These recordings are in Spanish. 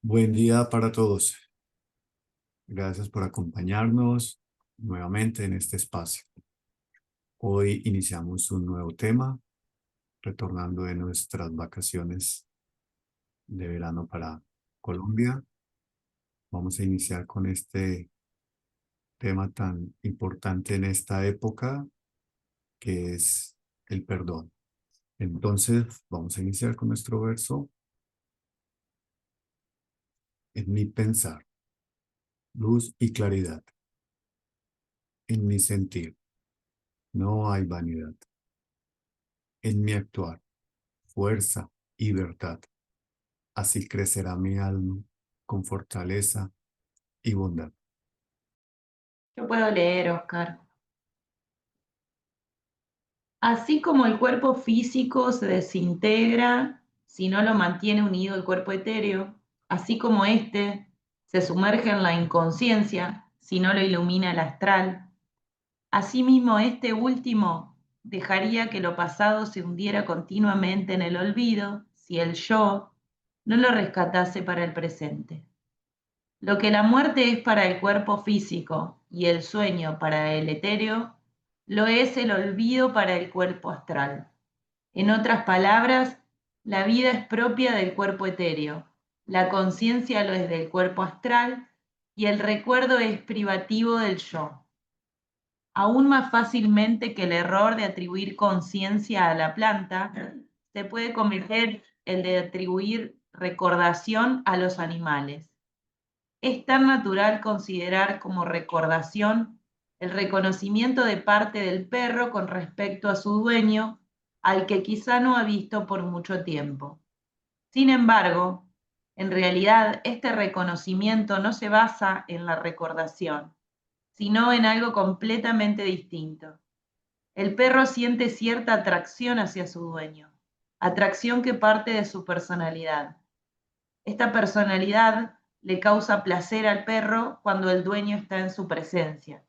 Buen día para todos. Gracias por acompañarnos nuevamente en este espacio. Hoy iniciamos un nuevo tema, retornando de nuestras vacaciones de verano para Colombia. Vamos a iniciar con este tema tan importante en esta época, que es el perdón. Entonces, vamos a iniciar con nuestro verso. En mi pensar, luz y claridad. En mi sentir, no hay vanidad. En mi actuar, fuerza y verdad. Así crecerá mi alma con fortaleza y bondad. Yo puedo leer, Oscar. Así como el cuerpo físico se desintegra si no lo mantiene unido el cuerpo etéreo, así como éste se sumerge en la inconsciencia si no lo ilumina el astral, asimismo este último dejaría que lo pasado se hundiera continuamente en el olvido si el yo no lo rescatase para el presente. Lo que la muerte es para el cuerpo físico y el sueño para el etéreo, lo es el olvido para el cuerpo astral. En otras palabras, la vida es propia del cuerpo etéreo, la conciencia lo es del cuerpo astral y el recuerdo es privativo del yo. Aún más fácilmente que el error de atribuir conciencia a la planta, se puede cometer el de atribuir recordación a los animales. Es tan natural considerar como recordación el reconocimiento de parte del perro con respecto a su dueño, al que quizá no ha visto por mucho tiempo. Sin embargo, en realidad este reconocimiento no se basa en la recordación, sino en algo completamente distinto. El perro siente cierta atracción hacia su dueño, atracción que parte de su personalidad. Esta personalidad le causa placer al perro cuando el dueño está en su presencia,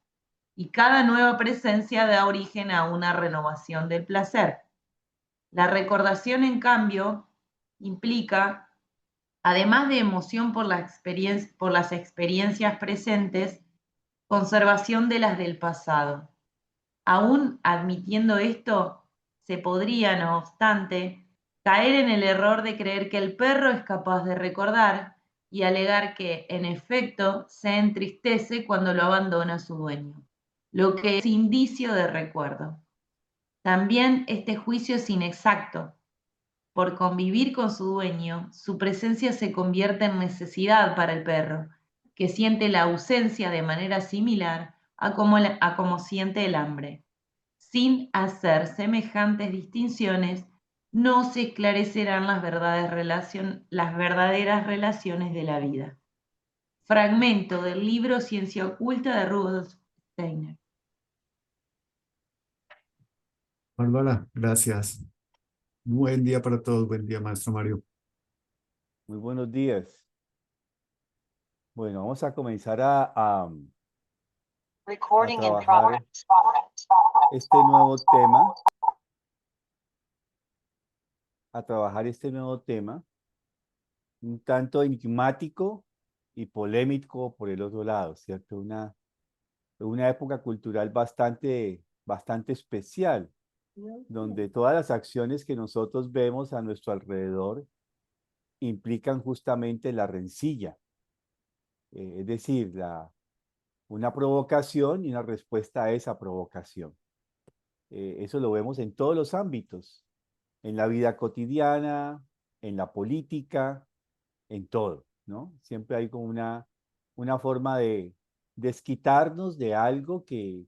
y cada nueva presencia da origen a una renovación del placer. La recordación, en cambio, implica, además de emoción por las experiencias presentes, conservación de las del pasado. Aún admitiendo esto, se podría, no obstante, caer en el error de creer que el perro es capaz de recordar y alegar que, en efecto, se entristece cuando lo abandona su dueño, lo que es indicio de recuerdo. También este juicio es inexacto. Por convivir con su dueño, su presencia se convierte en necesidad para el perro, que siente la ausencia de manera similar a como siente el hambre. Sin hacer semejantes distinciones, no se esclarecerán las verdaderas relaciones de la vida. Fragmento del libro Ciencia Oculta de Rudolf Steiner. Bárbara, gracias. Buen día para todos. Buen día, maestro Mario. Muy buenos días. Bueno, vamos a comenzar a trabajar este nuevo tema, un tanto enigmático y polémico por el otro lado, ¿cierto? Una época cultural bastante especial, donde todas las acciones que nosotros vemos a nuestro alrededor implican justamente la rencilla, es decir, una provocación y una respuesta a esa provocación. Eso lo vemos en todos los ámbitos, en la vida cotidiana, en la política, en todo, ¿no? Siempre hay como una forma de desquitarnos de algo que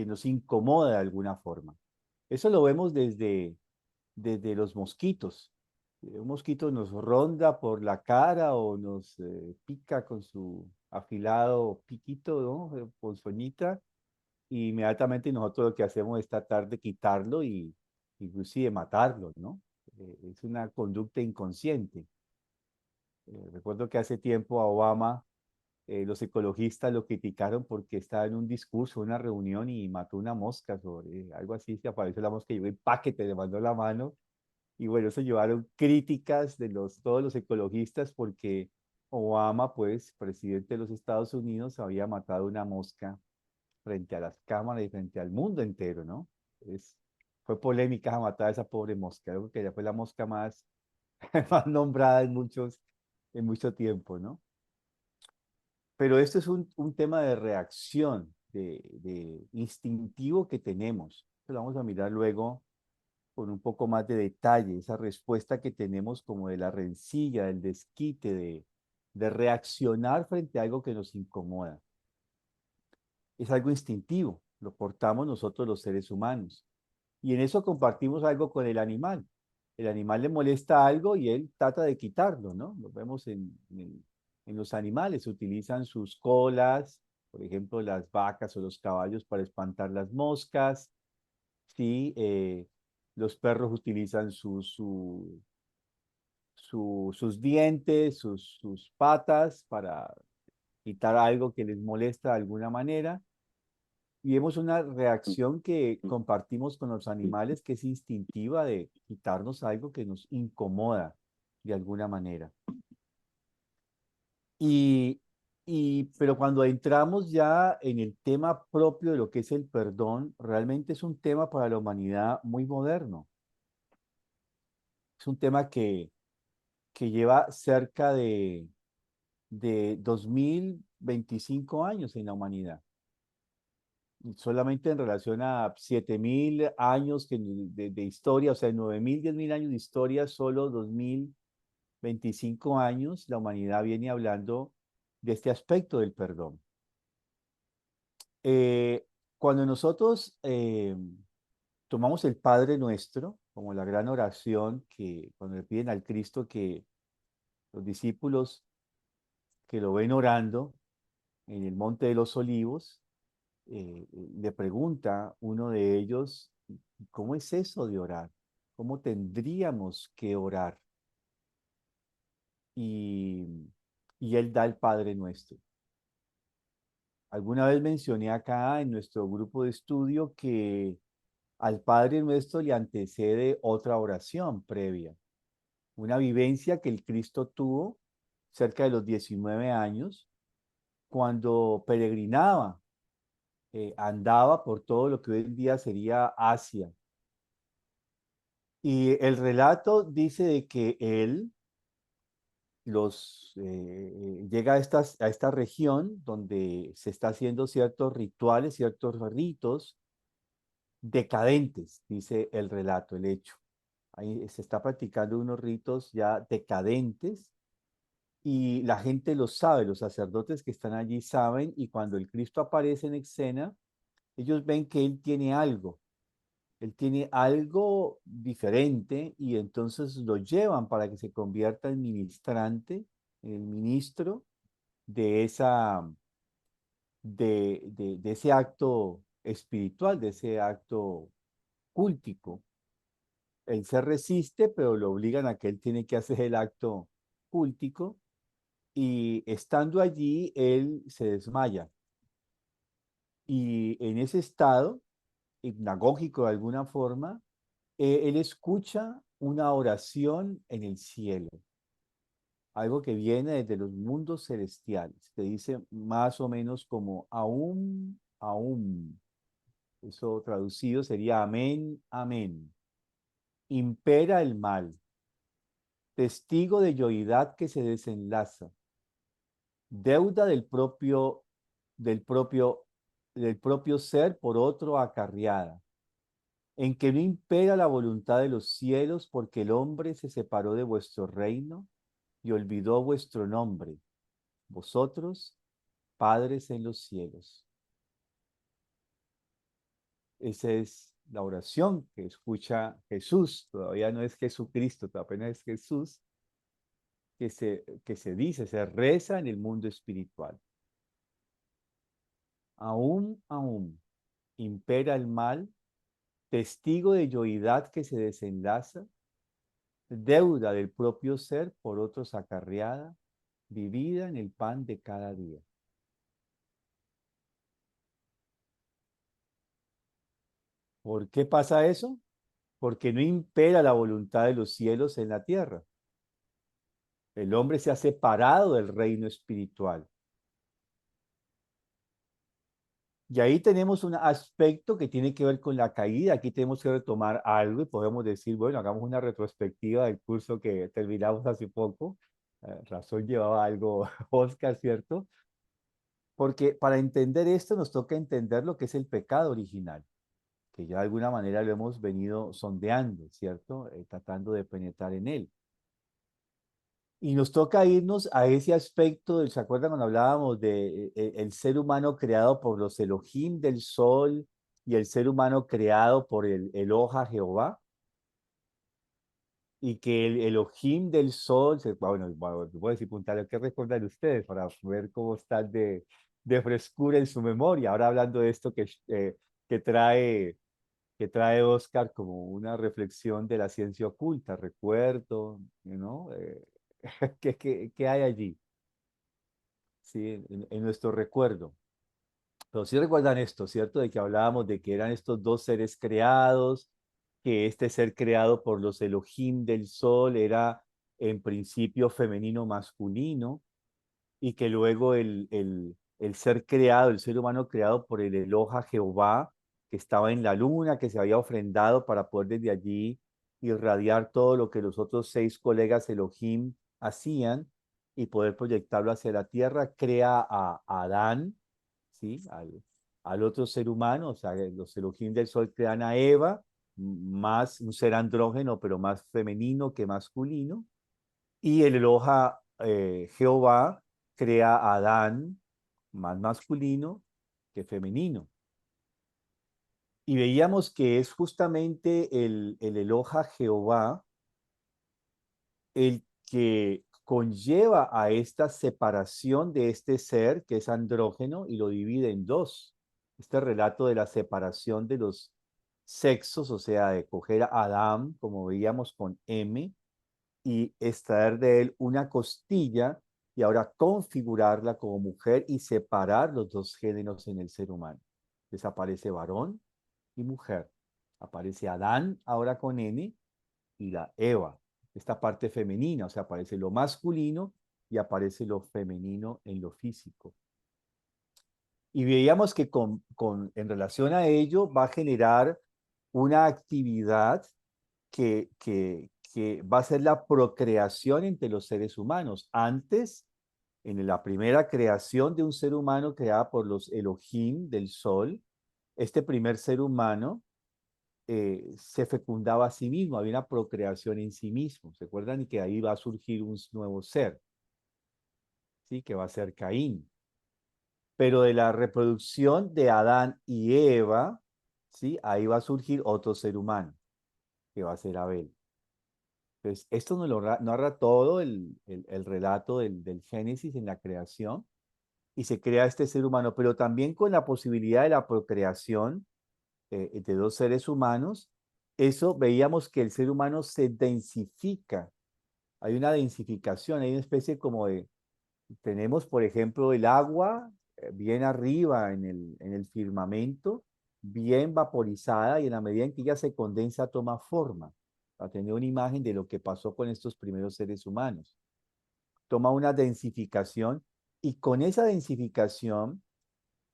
nos incomoda de alguna forma. Eso lo vemos desde los mosquitos. Un mosquito nos ronda por la cara o nos pica con su afilado piquito, ¿no? Ponzoñita, y inmediatamente nosotros lo que hacemos es tratar de quitarlo y inclusive matarlo, ¿no? Es una conducta inconsciente. Recuerdo que hace tiempo a Obama los ecologistas lo criticaron porque estaba en un discurso, una reunión y mató una mosca sobre algo así, se apareció la mosca y llegó y ¡paquete! Le mandó la mano Y bueno, eso llevaron críticas de todos los ecologistas porque Obama, pues, presidente de los Estados Unidos, había matado una mosca frente a las cámaras y frente al mundo entero, ¿no? Fue polémica matar a esa pobre mosca, creo que ya fue la mosca más, más nombrada en mucho tiempo, ¿no? Pero esto es un tema de reacción, de instintivo que tenemos. Lo vamos a mirar luego con un poco más de detalle, esa respuesta que tenemos como de la rencilla, del desquite, de reaccionar frente a algo que nos incomoda. Es algo instintivo, lo portamos nosotros los seres humanos. Y en eso compartimos algo con el animal. El animal le molesta algo y él trata de quitarlo, ¿no? Lo vemos en los animales, utilizan sus colas, por ejemplo, las vacas o los caballos para espantar las moscas, ¿sí? Los perros utilizan sus dientes, sus patas para quitar algo que les molesta de alguna manera. Y vemos una reacción que compartimos con los animales que es instintiva de quitarnos algo que nos incomoda de alguna manera. Y, pero cuando entramos ya en el tema propio de lo que es el perdón, realmente es un tema para la humanidad muy moderno. Es un tema que lleva cerca de 2025 años en la humanidad. Solamente en relación a 7000 años de historia, o sea, 9000, 10000 años de historia, solo 2025 años, la humanidad viene hablando de este aspecto del perdón. Eh, Cuando nosotros tomamos el Padre Nuestro como la gran oración que cuando le piden al Cristo que los discípulos que lo ven orando en el Monte de los Olivos, le pregunta uno de ellos, ¿cómo es eso de orar? ¿Cómo tendríamos que orar? Y, y él da el Padre Nuestro. Alguna vez mencioné acá en nuestro grupo de estudio que al Padre Nuestro le antecede otra oración previa, una vivencia que el Cristo tuvo cerca de los 19 años cuando peregrinaba, andaba por todo lo que hoy en día sería Asia. Y el relato dice de que él llega a esta región donde se está haciendo ciertos rituales, ciertos ritos decadentes, dice el relato, el hecho. Ahí se está practicando unos ritos ya decadentes y la gente lo sabe, los sacerdotes que están allí saben y cuando el Cristo aparece en escena, ellos ven que él tiene algo diferente y entonces lo llevan para que se convierta en ministrante, en el ministro de de ese acto espiritual, de ese acto cúltico. Él se resiste, pero lo obligan a que él tiene que hacer el acto cúltico y estando allí, él se desmaya. Y en ese estado, hipnagógico de alguna forma, él escucha una oración en el cielo, algo que viene desde los mundos celestiales, que dice más o menos como aún, aún. Eso traducido sería amén, amén. Impera el mal, testigo de yoidad que se desenlaza, deuda del propio, del propio ser por otro acarreada, en que no impera la voluntad de los cielos porque el hombre se separó de vuestro reino y olvidó vuestro nombre, vosotros, padres en los cielos. Esa es la oración que escucha Jesús, todavía no es Jesucristo, apenas es Jesús, que se dice, se reza en el mundo espiritual. Aún, aún, impera el mal, testigo de yoidad que se desenlaza, deuda del propio ser por otros acarreada, vivida en el pan de cada día. ¿Por qué pasa eso? porque no impera la voluntad de los cielos en la tierra. El hombre se ha separado del reino espiritual. Y ahí tenemos un aspecto que tiene que ver con la caída. Aquí tenemos que retomar algo y podemos decir, bueno, hagamos una retrospectiva del curso que terminamos hace poco. Razón llevaba algo Oscar, ¿cierto? Porque para entender esto nos toca entender lo que es el pecado original, que ya de alguna manera lo hemos venido sondeando, ¿cierto? Tratando de penetrar en él. Y nos toca irnos a ese aspecto, ¿se acuerdan cuando hablábamos de el ser humano creado por los Elohim del sol y el ser humano creado por el Eloha Jehová? Y que el Elohim del sol, bueno, voy a decir puntual, ¿qué recuerdan ustedes para ver cómo están de frescura en su memoria? Ahora hablando de esto que trae que trae Oscar como una reflexión de la ciencia oculta, recuerdo, ¿no? ¿Qué hay allí? Sí, en nuestro recuerdo. Pero sí recuerdan esto, ¿cierto? De que hablábamos de que eran estos dos seres creados, que este ser creado por los Elohim del sol era en principio femenino masculino, y que luego el ser creado, el ser humano creado por el Eloha Jehová, que estaba en la luna, que se había ofrendado para poder desde allí irradiar todo lo que los otros 6 colegas Elohim hacían y poder proyectarlo hacia la tierra, crea a Adán, ¿sí? Al otro ser humano, o sea, los Elohim del sol crean a Eva, más un ser andrógeno, pero más femenino que masculino, y el Eloha Jehová crea a Adán, más masculino que femenino. Y veíamos que es justamente el Eloha Jehová el que conlleva a esta separación de este ser que es andrógeno y lo divide en dos. Este relato de la separación de los sexos, o sea, de coger a Adán, como veíamos con M, y extraer de él una costilla y ahora configurarla como mujer y separar los dos géneros en el ser humano. Desaparece varón y mujer. Aparece Adán ahora con N y la Eva, esta parte femenina, o sea, aparece lo masculino y aparece lo femenino en lo físico. Y veíamos que en relación a ello va a generar una actividad que va a ser la procreación entre los seres humanos. Antes, en la primera creación de un ser humano creada por los Elohim del sol, este primer ser humano se fecundaba a sí mismo, había una procreación en sí mismo. ¿Se acuerdan? Y que ahí va a surgir un nuevo ser, ¿sí? Que va a ser Caín. Pero de la reproducción de Adán y Eva, ¿sí? Ahí va a surgir otro ser humano, que va a ser Abel. Entonces, esto nos lo narra todo el relato del Génesis en la creación y se crea este ser humano, pero también con la posibilidad de la procreación de dos seres humanos. Eso veíamos que el ser humano se densifica, hay una densificación, hay una especie como de, tenemos por ejemplo el agua bien arriba en el firmamento, bien vaporizada y en la medida en que ella se condensa toma forma, para tener una imagen de lo que pasó con estos primeros seres humanos. Toma una densificación y con esa densificación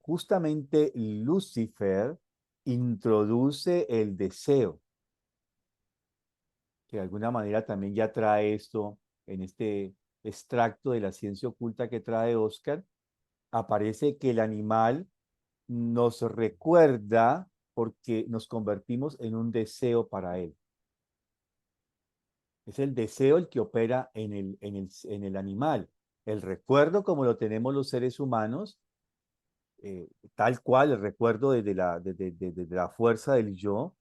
justamente Lucifer introduce el deseo, que de alguna manera también ya trae esto en este extracto de la ciencia oculta que trae Oscar. Aparece que el animal nos recuerda porque nos convertimos en un deseo para él. Es el deseo el que opera en el animal. El recuerdo, como lo tenemos los seres humanos, tal cual, el recuerdo desde la fuerza del yo,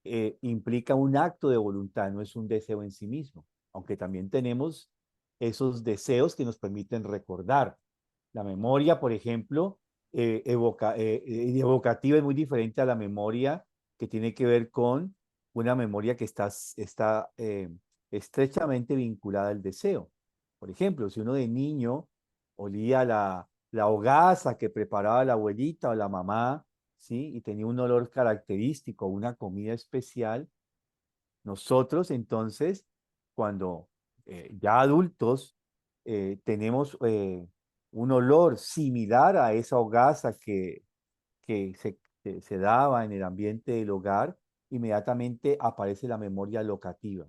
implica un acto de voluntad, no es un deseo en sí mismo, aunque también tenemos esos deseos que nos permiten recordar. La memoria, por ejemplo, evocativa es muy diferente a la memoria que tiene que ver con una memoria que está estrechamente vinculada al deseo. Por ejemplo, si uno de niño olía la hogaza que preparaba la abuelita o la mamá, ¿sí? Y tenía un olor característico, una comida especial, Nosotros entonces, cuando ya adultos, tenemos un olor similar a esa hogaza que se daba en el ambiente del hogar, inmediatamente aparece la memoria locativa.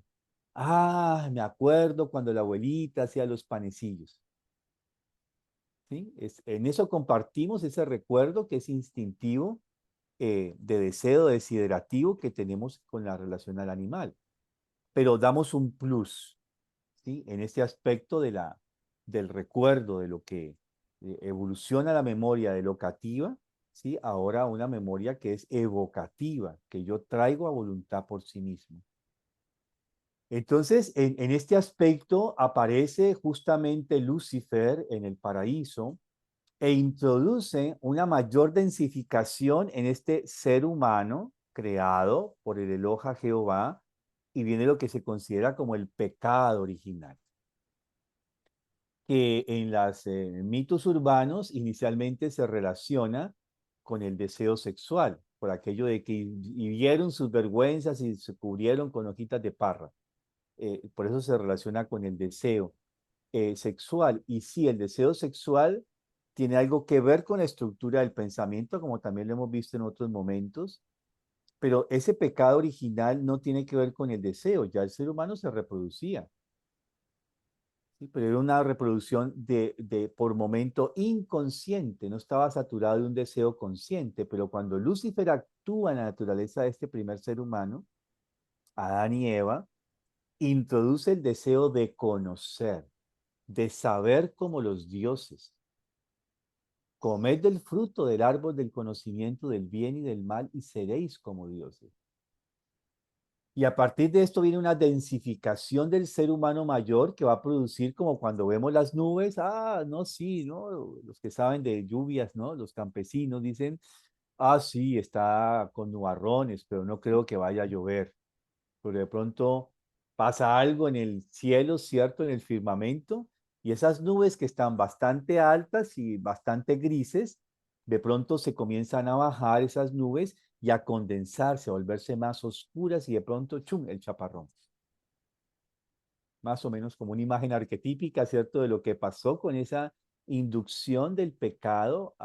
Ah, me acuerdo cuando la abuelita hacía los panecillos. ¿Sí? En eso compartimos ese recuerdo que es instintivo, de deseo desiderativo que tenemos con la relación al animal. Pero damos un plus, ¿sí? En este aspecto del recuerdo, de lo que evoluciona la memoria de locativa, ¿sí? Ahora una memoria que es evocativa, que yo traigo a voluntad por sí mismo. Entonces, en este aspecto aparece justamente Lucifer en el paraíso e introduce una mayor densificación en este ser humano creado por el Eloja Jehová, y viene lo que se considera como el pecado original, que en los mitos urbanos inicialmente se relaciona con el deseo sexual, por aquello de que vieron sus vergüenzas y se cubrieron con hojitas de parra. Por eso se relaciona con el deseo sexual. Y sí, el deseo sexual tiene algo que ver con la estructura del pensamiento, como también lo hemos visto en otros momentos, pero ese pecado original no tiene que ver con el deseo, ya el ser humano se reproducía, ¿sí? Pero era una reproducción por momento inconsciente, no estaba saturado de un deseo consciente, pero cuando Lucifer actúa en la naturaleza de este primer ser humano, Adán y Eva, introduce el deseo de conocer, de saber como los dioses. Comed del fruto del árbol del conocimiento del bien y del mal y seréis como dioses. Y a partir de esto viene una densificación del ser humano mayor que va a producir como cuando vemos las nubes, no, sí, ¿no? Los que saben de lluvias, ¿no? Los campesinos dicen, sí, está con nubarrones, pero no creo que vaya a llover. Pero de pronto pasa algo en el cielo, ¿cierto? En el firmamento, y esas nubes que están bastante altas y bastante grises, de pronto se comienzan a bajar esas nubes y a condensarse, a volverse más oscuras y de pronto, ¡chum!, el chaparrón. Más o menos como una imagen arquetípica, ¿cierto? De lo que pasó con esa inducción del pecado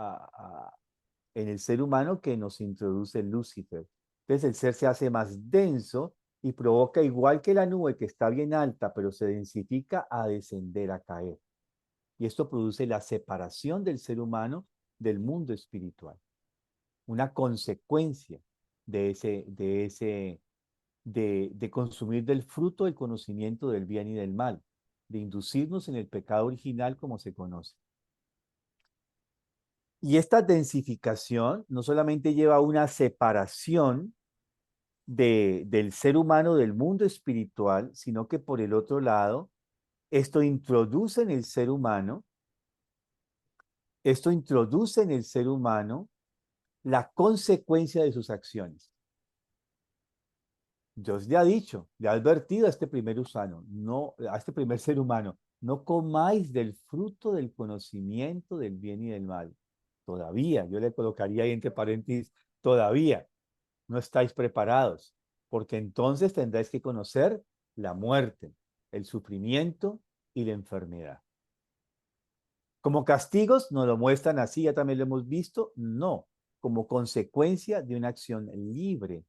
en el ser humano que nos introduce Lucifer. Entonces el ser se hace más denso y provoca, igual que la nube que está bien alta, pero se densifica, a descender, a caer. Y esto produce la separación del ser humano del mundo espiritual. Una consecuencia de consumir del fruto del conocimiento del bien y del mal, de inducirnos en el pecado original como se conoce. Y esta densificación no solamente lleva a una separación del ser humano del mundo espiritual, sino que por el otro lado, esto introduce en el ser humano, esto introduce en el ser humano la consecuencia de sus acciones. Dios le ha dicho, le ha advertido a este primer a este primer ser humano, no comáis del fruto del conocimiento del bien y del mal. Todavía, yo le colocaría ahí entre paréntesis, todavía no estáis preparados, porque entonces tendréis que conocer la muerte, el sufrimiento y la enfermedad. Como castigos, nos lo muestran así, ya también lo hemos visto, no, como consecuencia de una acción libre,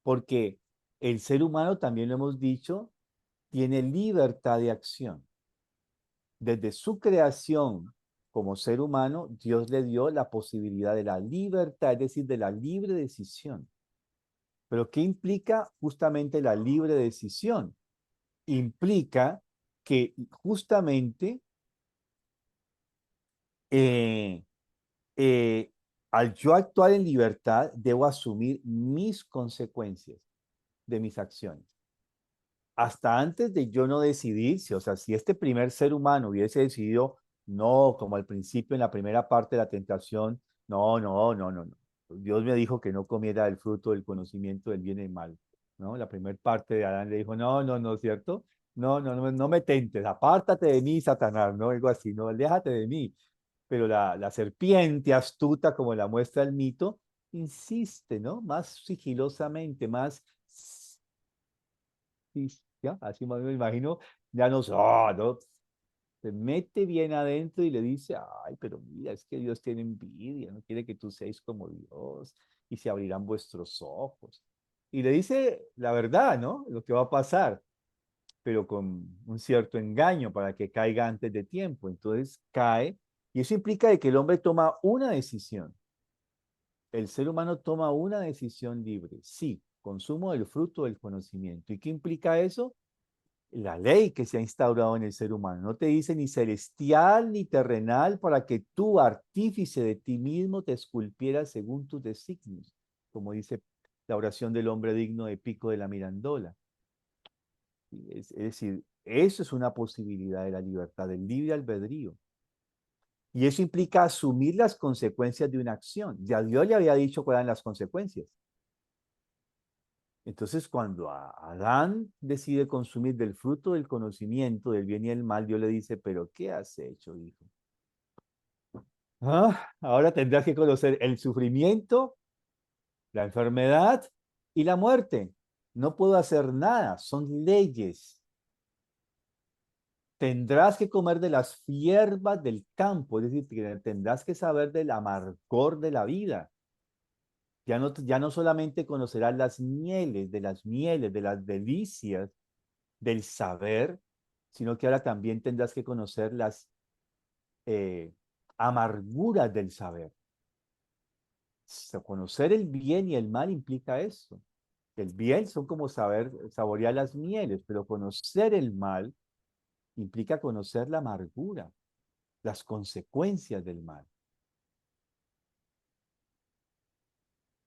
porque el ser humano, también lo hemos dicho, tiene libertad de acción. Desde su creación como ser humano, Dios le dio la posibilidad de la libertad, es decir, de la libre decisión. Pero ¿qué implica justamente la libre decisión? Implica que justamente eh, eh, al yo actuar en libertad, debo asumir mis consecuencias de mis acciones. Hasta antes de yo no decidir, o sea, si este primer ser humano hubiese decidido, no, como al principio en la primera parte de la tentación, no, no, no, no, no. Dios me dijo que no comiera el fruto del conocimiento del bien y del mal, ¿no? La primera parte de Adán le dijo, no, no, no, ¿cierto? No, no, no, no me tentes, apártate de mí, Satanás, ¿no? Algo así, no, déjate de mí. Pero la serpiente astuta, como la muestra el mito, insiste, ¿no? Más sigilosamente, más Y ya, así más me imagino, ya no, se mete bien adentro y le dice, ay, pero mira, es que Dios tiene envidia, no quiere que tú seas como Dios, y se abrirán vuestros ojos. Y le dice la verdad, ¿no? Lo que va a pasar, pero con un cierto engaño para que caiga antes de tiempo. Entonces cae, y eso implica de que el hombre toma una decisión. El ser humano toma una decisión libre. Sí, consumo del fruto del conocimiento. ¿Y qué implica eso? La ley que se ha instaurado en el ser humano. No te dice ni celestial ni terrenal para que tú, artífice de ti mismo, te esculpieras según tus designios, como dice la oración del hombre digno de Pico de la Mirandola. Es decir, eso es una posibilidad de la libertad, del libre albedrío. Y eso implica asumir las consecuencias de una acción. Ya Dios le había dicho cuáles eran las consecuencias. Entonces, cuando Adán decide consumir del fruto del conocimiento del bien y el mal, Dios le dice, pero ¿qué has hecho, hijo? Ahora tendrás que conocer el sufrimiento, la enfermedad y la muerte. No puedo hacer nada, son leyes. Tendrás que comer de las hierbas del campo, es decir, tendrás que saber del amargor de la vida. Ya no solamente conocerás las mieles, de las delicias del saber, sino que ahora también tendrás que conocer las eh, amarguras del saber. Conocer el bien y el mal implica eso. El bien son como saborear las mieles, pero conocer el mal implica conocer la amargura, las consecuencias del mal.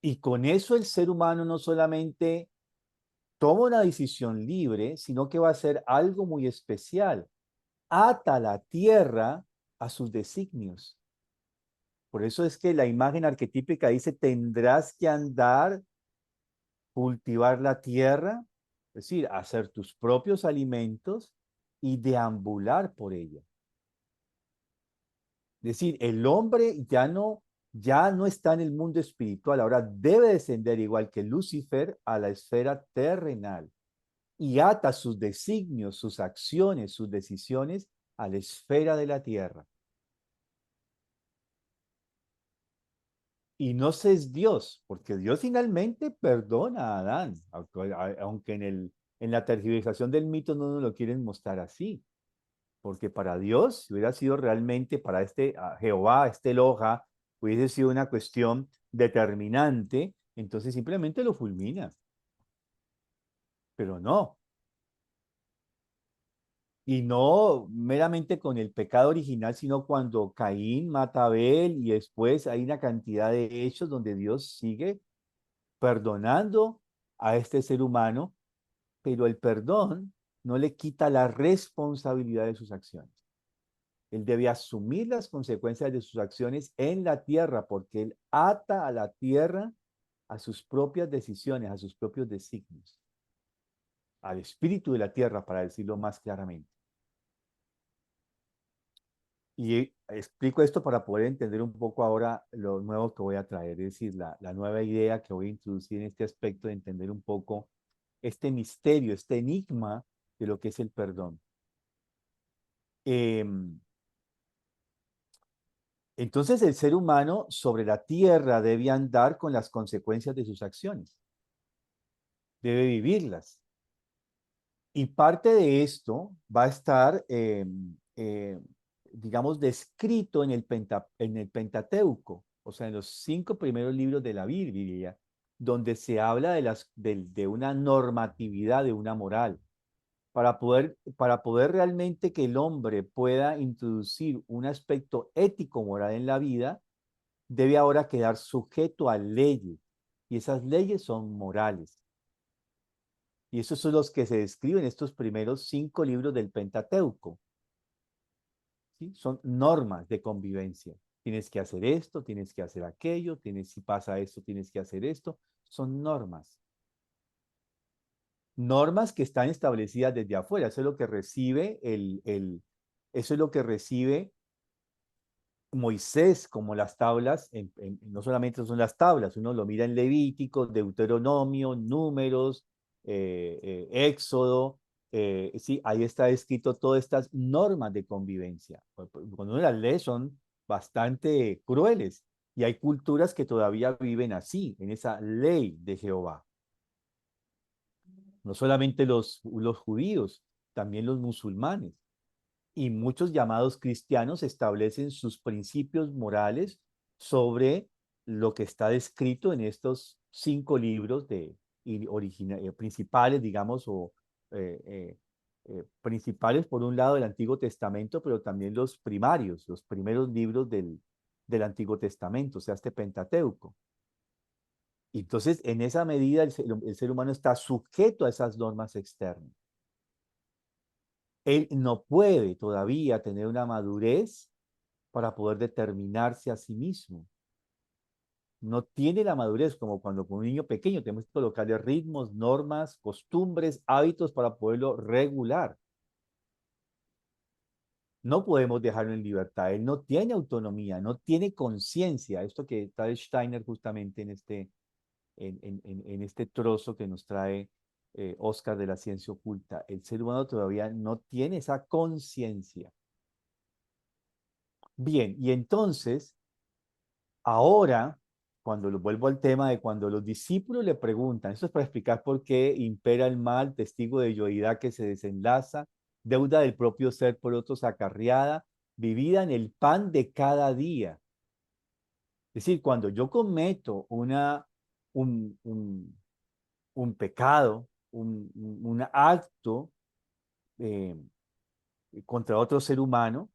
Y con eso el ser humano no solamente toma una decisión libre, sino que va a hacer algo muy especial. Ata la tierra a sus designios. Por eso es que la imagen arquetípica dice, tendrás que andar, cultivar la tierra, es decir, hacer tus propios alimentos y deambular por ella. Es decir, el hombre ya no está en el mundo espiritual, ahora debe descender igual que Lucifer a la esfera terrenal y ata sus designios, sus acciones, sus decisiones a la esfera de la tierra. Y no se es Dios, porque Dios finalmente perdona a Adán, aunque en la tergiversación del mito no nos lo quieren mostrar así, porque para Dios, si hubiera sido realmente para Jehová, este Eloja, hubiese sido una cuestión determinante, entonces simplemente lo fulmina, pero no. Y no meramente con el pecado original, sino cuando Caín mata a Abel y después hay una cantidad de hechos donde Dios sigue perdonando a este ser humano, pero el perdón no le quita la responsabilidad de sus acciones. Él debe asumir las consecuencias de sus acciones en la tierra, porque él ata a la tierra a sus propias decisiones, a sus propios designios, al espíritu de la tierra, para decirlo más claramente. Y explico esto para poder entender un poco ahora lo nuevo que voy a traer, es decir, la nueva idea que voy a introducir en este aspecto de entender un poco este misterio, este enigma de lo que es el perdón. Entonces el ser humano sobre la tierra debe andar con las consecuencias de sus acciones, debe vivirlas. Y parte de esto va a estar, digamos, descrito en en el Pentateuco, o sea, en los 5 primeros libros de la Biblia, donde se habla de una normatividad, de una moral. Para poder realmente que el hombre pueda introducir un aspecto ético moral en la vida, debe ahora quedar sujeto a leyes, y esas leyes son morales. Y esos son los que se describen en estos primeros 5 libros del Pentateuco. ¿Sí? Son normas de convivencia. Tienes que hacer esto, tienes que hacer aquello, si pasa esto, tienes que hacer esto. Son normas. Normas que están establecidas desde afuera. Eso es lo que recibe eso es lo que recibe Moisés como las tablas, no solamente son las tablas, uno lo mira en Levítico, Deuteronomio, Números, Éxodo, sí, ahí está escrito todas estas normas de convivencia. Cuando uno las lee son bastante crueles y hay culturas que todavía viven así, en esa ley de Jehová. No solamente los judíos, también los musulmanes. Y muchos llamados cristianos establecen sus principios morales sobre lo que está descrito en estos 5 libros principales, digamos, o principales por un lado del Antiguo Testamento, pero también los primarios, los primeros libros del Antiguo Testamento, o sea, este Pentateuco. Y entonces, en esa medida, el ser humano está sujeto a esas normas externas. Él no puede todavía tener una madurez para poder determinarse a sí mismo. No tiene la madurez como cuando con un niño pequeño tenemos que colocarle ritmos, normas, costumbres, hábitos para poderlo regular. No podemos dejarlo en libertad. Él no tiene autonomía, no tiene conciencia. Esto que trae Steiner justamente en este trozo que nos trae Oscar de la ciencia oculta. El ser humano todavía no tiene esa conciencia. Bien, y entonces, ahora, cuando lo vuelvo al tema de cuando los discípulos le preguntan, esto es para explicar por qué impera el mal, testigo de yoidad que se desenlaza, deuda del propio ser por otros acarreada, vivida en el pan de cada día. Es decir, cuando yo cometo un, un, un pecado, un acto eh, contra otro ser humano,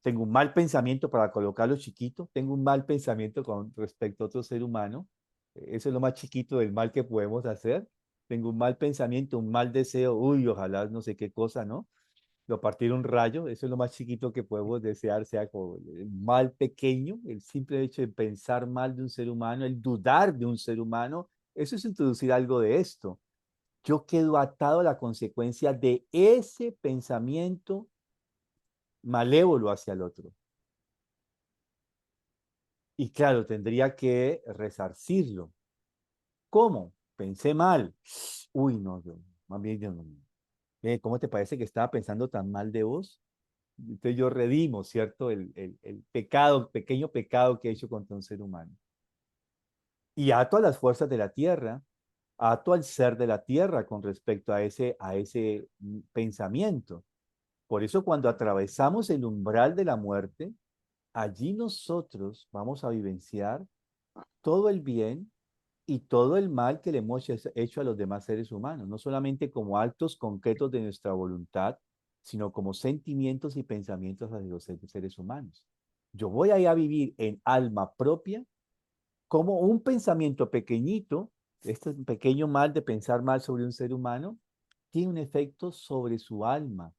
tengo un mal pensamiento para colocarlo chiquito, tengo un mal pensamiento con respecto a otro ser humano, eso es lo más chiquito del mal que podemos hacer, tengo un mal pensamiento, un mal deseo, uy, ojalá no sé qué cosa, ¿no? Lo partir un rayo, eso es lo más chiquito que podemos desear, sea como el mal pequeño, el simple hecho de pensar mal de un ser humano, el dudar de un ser humano, eso es introducir algo de esto. Yo quedo atado a la consecuencia de ese pensamiento malévolo hacia el otro. Y claro, tendría que resarcirlo. ¿Cómo? Pensé mal. Uy, no, yo, más bien, yo no. ¿Cómo te parece que estaba pensando tan mal de vos? Entonces yo redimo, ¿cierto? El pecado, pequeño pecado que he hecho contra un ser humano. Y ato a las fuerzas de la tierra, ato al ser de la tierra con respecto a ese pensamiento. Por eso cuando atravesamos el umbral de la muerte, allí nosotros vamos a vivenciar todo el bien y todo el mal que le hemos hecho a los demás seres humanos, no solamente como actos concretos de nuestra voluntad, sino como sentimientos y pensamientos hacia los seres humanos. Yo voy a ir a vivir en alma propia como un pensamiento pequeñito, este pequeño mal de pensar mal sobre un ser humano, tiene un efecto sobre su alma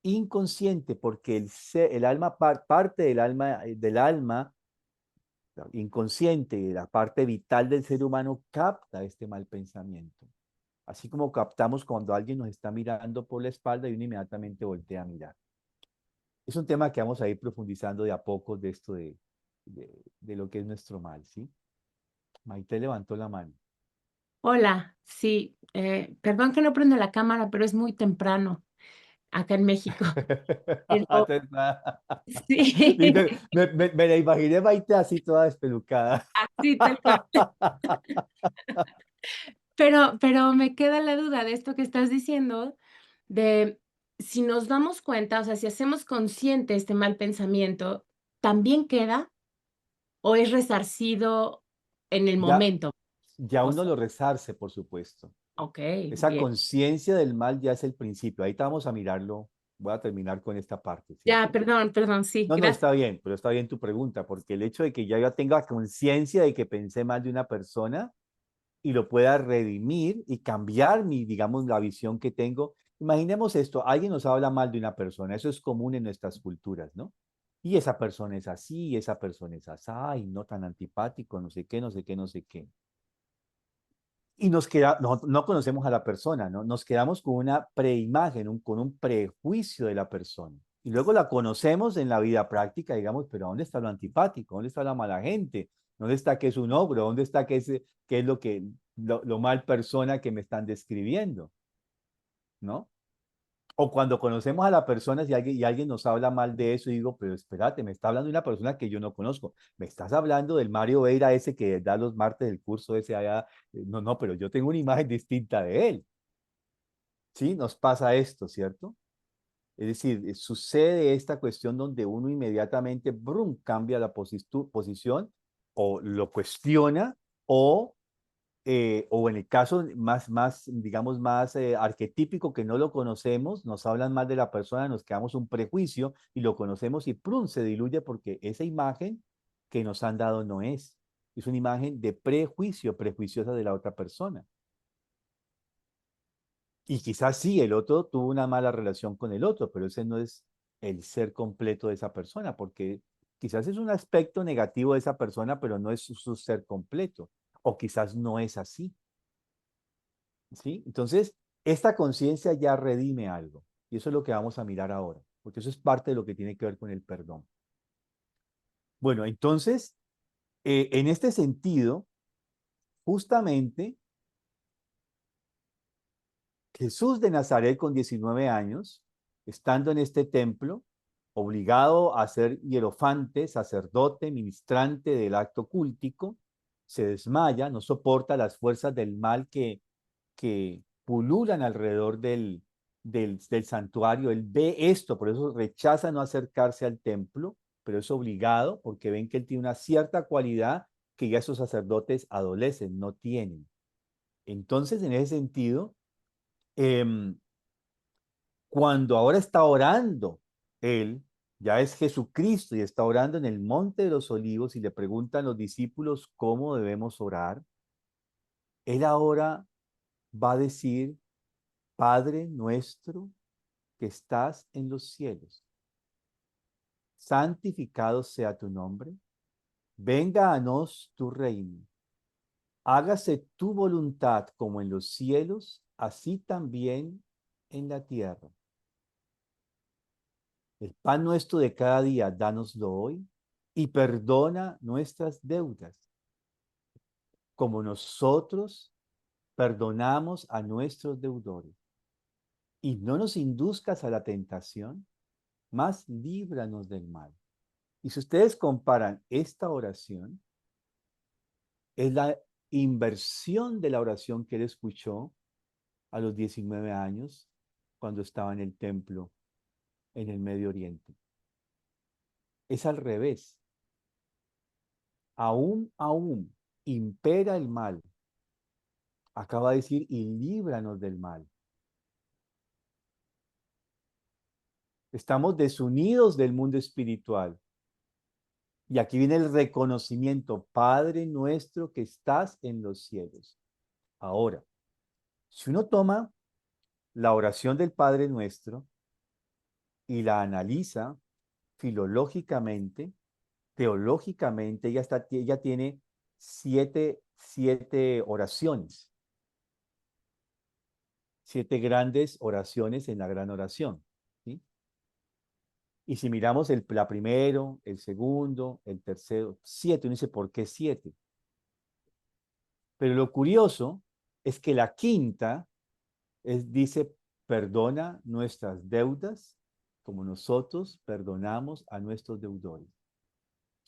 inconsciente, porque el alma, parte del alma inconsciente, la parte vital del ser humano capta este mal pensamiento. Así como captamos cuando alguien nos está mirando por la espalda y uno inmediatamente voltea a mirar. Es un tema que vamos a ir profundizando de a poco de esto de lo que es nuestro mal, ¿sí? Maite levantó la mano. Hola, sí, perdón que no prendo la cámara, pero es muy temprano acá en México. Pero sí, Me la imaginé Maite así toda despelucada. así tal cual. Pero me queda la duda de esto que estás diciendo, de si nos damos cuenta, o sea, si hacemos consciente este mal pensamiento, ¿también queda o es resarcido en el Ya, momento? ya O uno sea, lo resarce, por supuesto. ok, Esa bien. conciencia del mal ya es el principio. Ahí vamos a mirarlo. Voy a terminar con esta parte, Ya, ¿cierto? perdón, sí, No, no, gracias. está bien, pero está bien tu pregunta, porque el hecho de que ya yo tenga conciencia de que pensé mal de una persona y lo pueda redimir y cambiar digamos, la visión que tengo. Imaginemos esto, alguien nos habla mal de una persona, eso es común en nuestras culturas, ¿no? Y esa persona es así, y esa persona es así, y no tan antipático, no sé qué, no sé qué, no sé qué. Y no conocemos a la persona, ¿no? Nos quedamos con una preimagen, con un prejuicio de la persona. Y luego la conocemos en la vida práctica, digamos, pero ¿dónde está lo antipático? ¿Dónde está la mala gente? ¿Dónde está qué es un ogro? ¿Dónde está qué es lo que lo mal persona que me están describiendo, ¿no? O cuando conocemos a la persona y alguien nos habla mal de eso, y digo, pero espérate, me está hablando de una persona que yo no conozco. Me estás hablando del Mario Veira ese que da los martes del curso ese allá. No, no, pero yo tengo una imagen distinta de él. ¿Sí? Nos pasa esto, ¿cierto? Es decir, sucede esta cuestión donde uno inmediatamente, brum, cambia la posición o lo cuestiona o en el caso digamos, más arquetípico que no lo conocemos, nos hablan mal de la persona, nos quedamos un prejuicio y lo conocemos y ¡prum! Se diluye porque esa imagen que nos han dado no es. Es una imagen de prejuicio, prejuiciosa de la otra persona. Y quizás sí, el otro tuvo una mala relación con el otro, pero ese no es el ser completo de esa persona, porque quizás es un aspecto negativo de esa persona, pero no es su ser completo. O quizás no es así. ¿Sí? Entonces, esta conciencia ya redime algo. Y eso es lo que vamos a mirar ahora, porque eso es parte de lo que tiene que ver con el perdón. Bueno, entonces, en este sentido, justamente, Jesús de Nazaret con 19 años, estando en este templo, obligado a ser hierofante, sacerdote, ministrante del acto cúltico, se desmaya, no soporta las fuerzas del mal que pululan alrededor del santuario. Él ve esto, por eso rechaza no acercarse al templo, pero es obligado porque ven que él tiene una cierta cualidad que ya esos sacerdotes adolecen, no tienen. Entonces, en ese sentido, cuando ahora está orando, él ya es Jesucristo y está orando en el Monte de los Olivos y le preguntan a los discípulos cómo debemos orar, él ahora va a decir, Padre nuestro que estás en los cielos, santificado sea tu nombre, venga a nos tu reino, hágase tu voluntad como en los cielos, así también en la tierra. El pan nuestro de cada día, dánoslo hoy, y perdona nuestras deudas, como nosotros perdonamos a nuestros deudores. Y no nos induzcas a la tentación, mas líbranos del mal. Y si ustedes comparan esta oración, es la inversión de la oración que él escuchó a los 19 años cuando estaba en el templo en el Medio Oriente. Es al revés. Aún impera el mal. Acaba de decir, y líbranos del mal. Estamos desunidos del mundo espiritual. Y aquí viene el reconocimiento, Padre nuestro que estás en los cielos. Ahora, si uno toma la oración del Padre Nuestro y la analiza filológicamente, teológicamente, ella tiene siete oraciones, 7 grandes oraciones en la gran oración. ¿Sí? Y si miramos la primero, el segundo, el tercero, 7, uno dice, ¿por qué 7? Pero lo curioso es que la quinta dice, perdona nuestras deudas como nosotros perdonamos a nuestros deudores.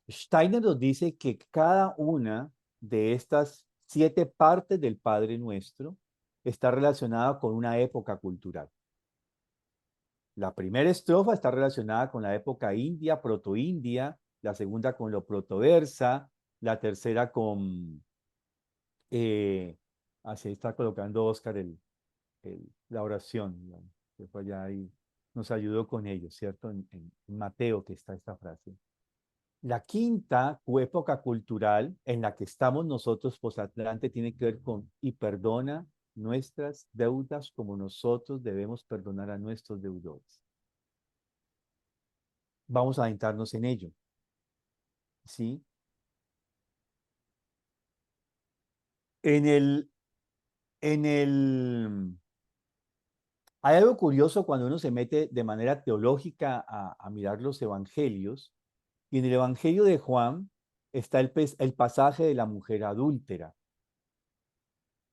Steiner nos dice que cada una de estas 7 partes del Padre Nuestro está relacionada con una época cultural. La primera estrofa está relacionada con la época india, protoindia, la segunda con lo protoversa, la tercera con, así está colocando Oscar la oración, que fue allá y nos ayudó con ello, ¿cierto? En Mateo que está esta frase. La quinta época cultural en la que estamos nosotros posatlante tiene que ver con y perdona nuestras deudas como nosotros debemos perdonar a nuestros deudores. Vamos a adentrarnos en ello, ¿sí? En el, hay algo curioso cuando uno se mete de manera teológica a mirar los evangelios, y en el evangelio de Juan está el pasaje de la mujer adúltera.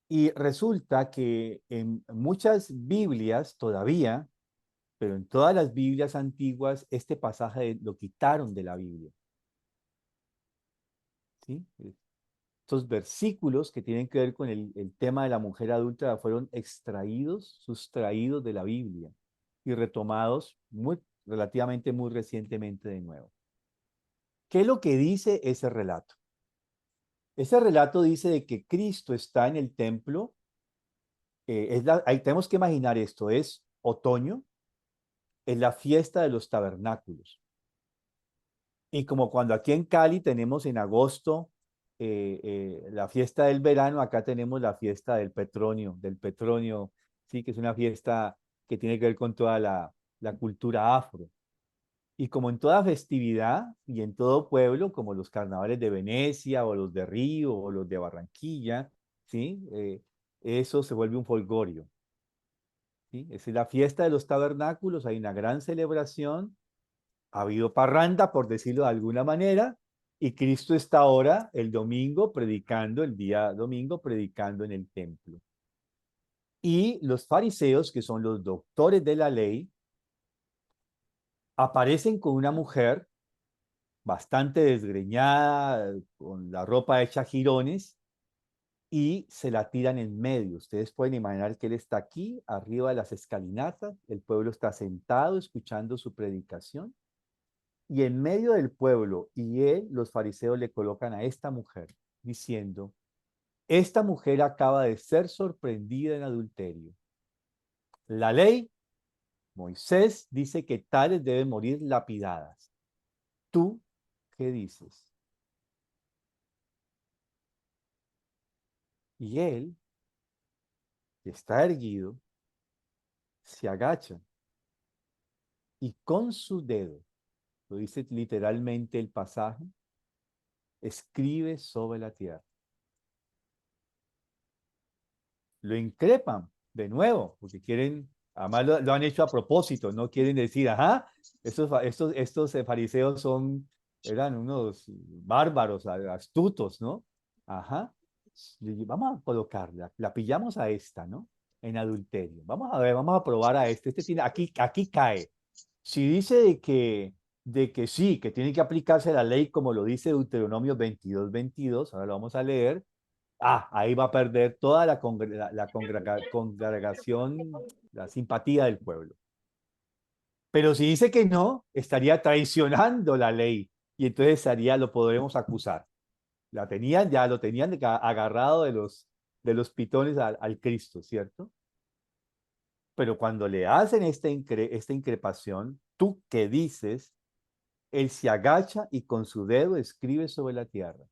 Y resulta que en muchas Biblias todavía, pero en todas las Biblias antiguas, este pasaje lo quitaron de la Biblia. ¿Sí? Estos versículos que tienen que ver con el tema de la mujer adulta fueron extraídos, sustraídos de la Biblia y retomados relativamente muy recientemente de nuevo. ¿Qué es lo que dice ese relato? Ese relato dice de que Cristo está en el templo. Ahí tenemos que imaginar esto, es otoño, es la fiesta de los tabernáculos. Y como cuando aquí en Cali tenemos en agosto la fiesta del verano, acá tenemos la fiesta del Petronio, sí, que es una fiesta que tiene que ver con toda la cultura afro. Y como en toda festividad y en todo pueblo, como los carnavales de Venecia o los de Río o los de Barranquilla, ¿sí? Eso se vuelve un folgorio. ¿Sí? Es la fiesta de los tabernáculos, hay una gran celebración, ha habido parranda, por decirlo de alguna manera, y Cristo está ahora el domingo predicando, el día domingo predicando en el templo. Y los fariseos, que son los doctores de la ley, aparecen con una mujer bastante desgreñada, con la ropa hecha jirones, y se la tiran en medio. Ustedes pueden imaginar que él está aquí, arriba de las escalinatas, el pueblo está sentado escuchando su predicación, y en medio del pueblo y él, los fariseos le colocan a esta mujer, diciendo, esta mujer acaba de ser sorprendida en adulterio. La ley, Moisés, dice que tales deben morir lapidadas. ¿Tú qué dices? Y él, que está erguido, se agacha y con su dedo, lo dice literalmente el pasaje, escribe sobre la tierra. Lo increpan de nuevo, porque quieren, además lo han hecho a propósito, no quieren decir, ajá, estos fariseos eran unos bárbaros, astutos, ¿no? Ajá, vamos a colocarla, la pillamos a esta, ¿no? En adulterio. Vamos a ver, vamos a probar a este tiene, aquí cae. Si dice de que sí, que tiene que aplicarse la ley como lo dice Deuteronomio 22:22, ahora lo vamos a leer, ahí va a perder toda la congregación, la simpatía del pueblo. Pero si dice que no, estaría traicionando la ley y entonces lo podremos acusar. Lo tenían agarrado de los pitones al Cristo, ¿cierto? Pero cuando le hacen esta increpación, ¿tú qué dices? Él se agacha y con su dedo escribe sobre la tierra.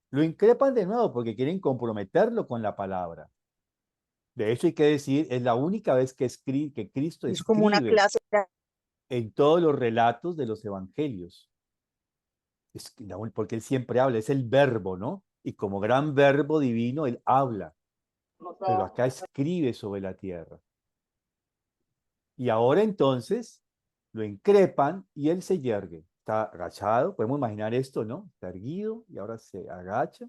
Lo increpan de nuevo porque quieren comprometerlo con la palabra. De hecho, hay que decir, es la única vez que Cristo Es como una escribe clase. en todos los relatos de los evangelios. Porque él siempre habla, es el verbo, ¿no? Y como gran verbo divino, él habla. Pero acá escribe sobre la tierra. Y ahora entonces lo increpan y él se yergue. Está agachado, podemos imaginar esto, ¿no? Está erguido y ahora se agacha.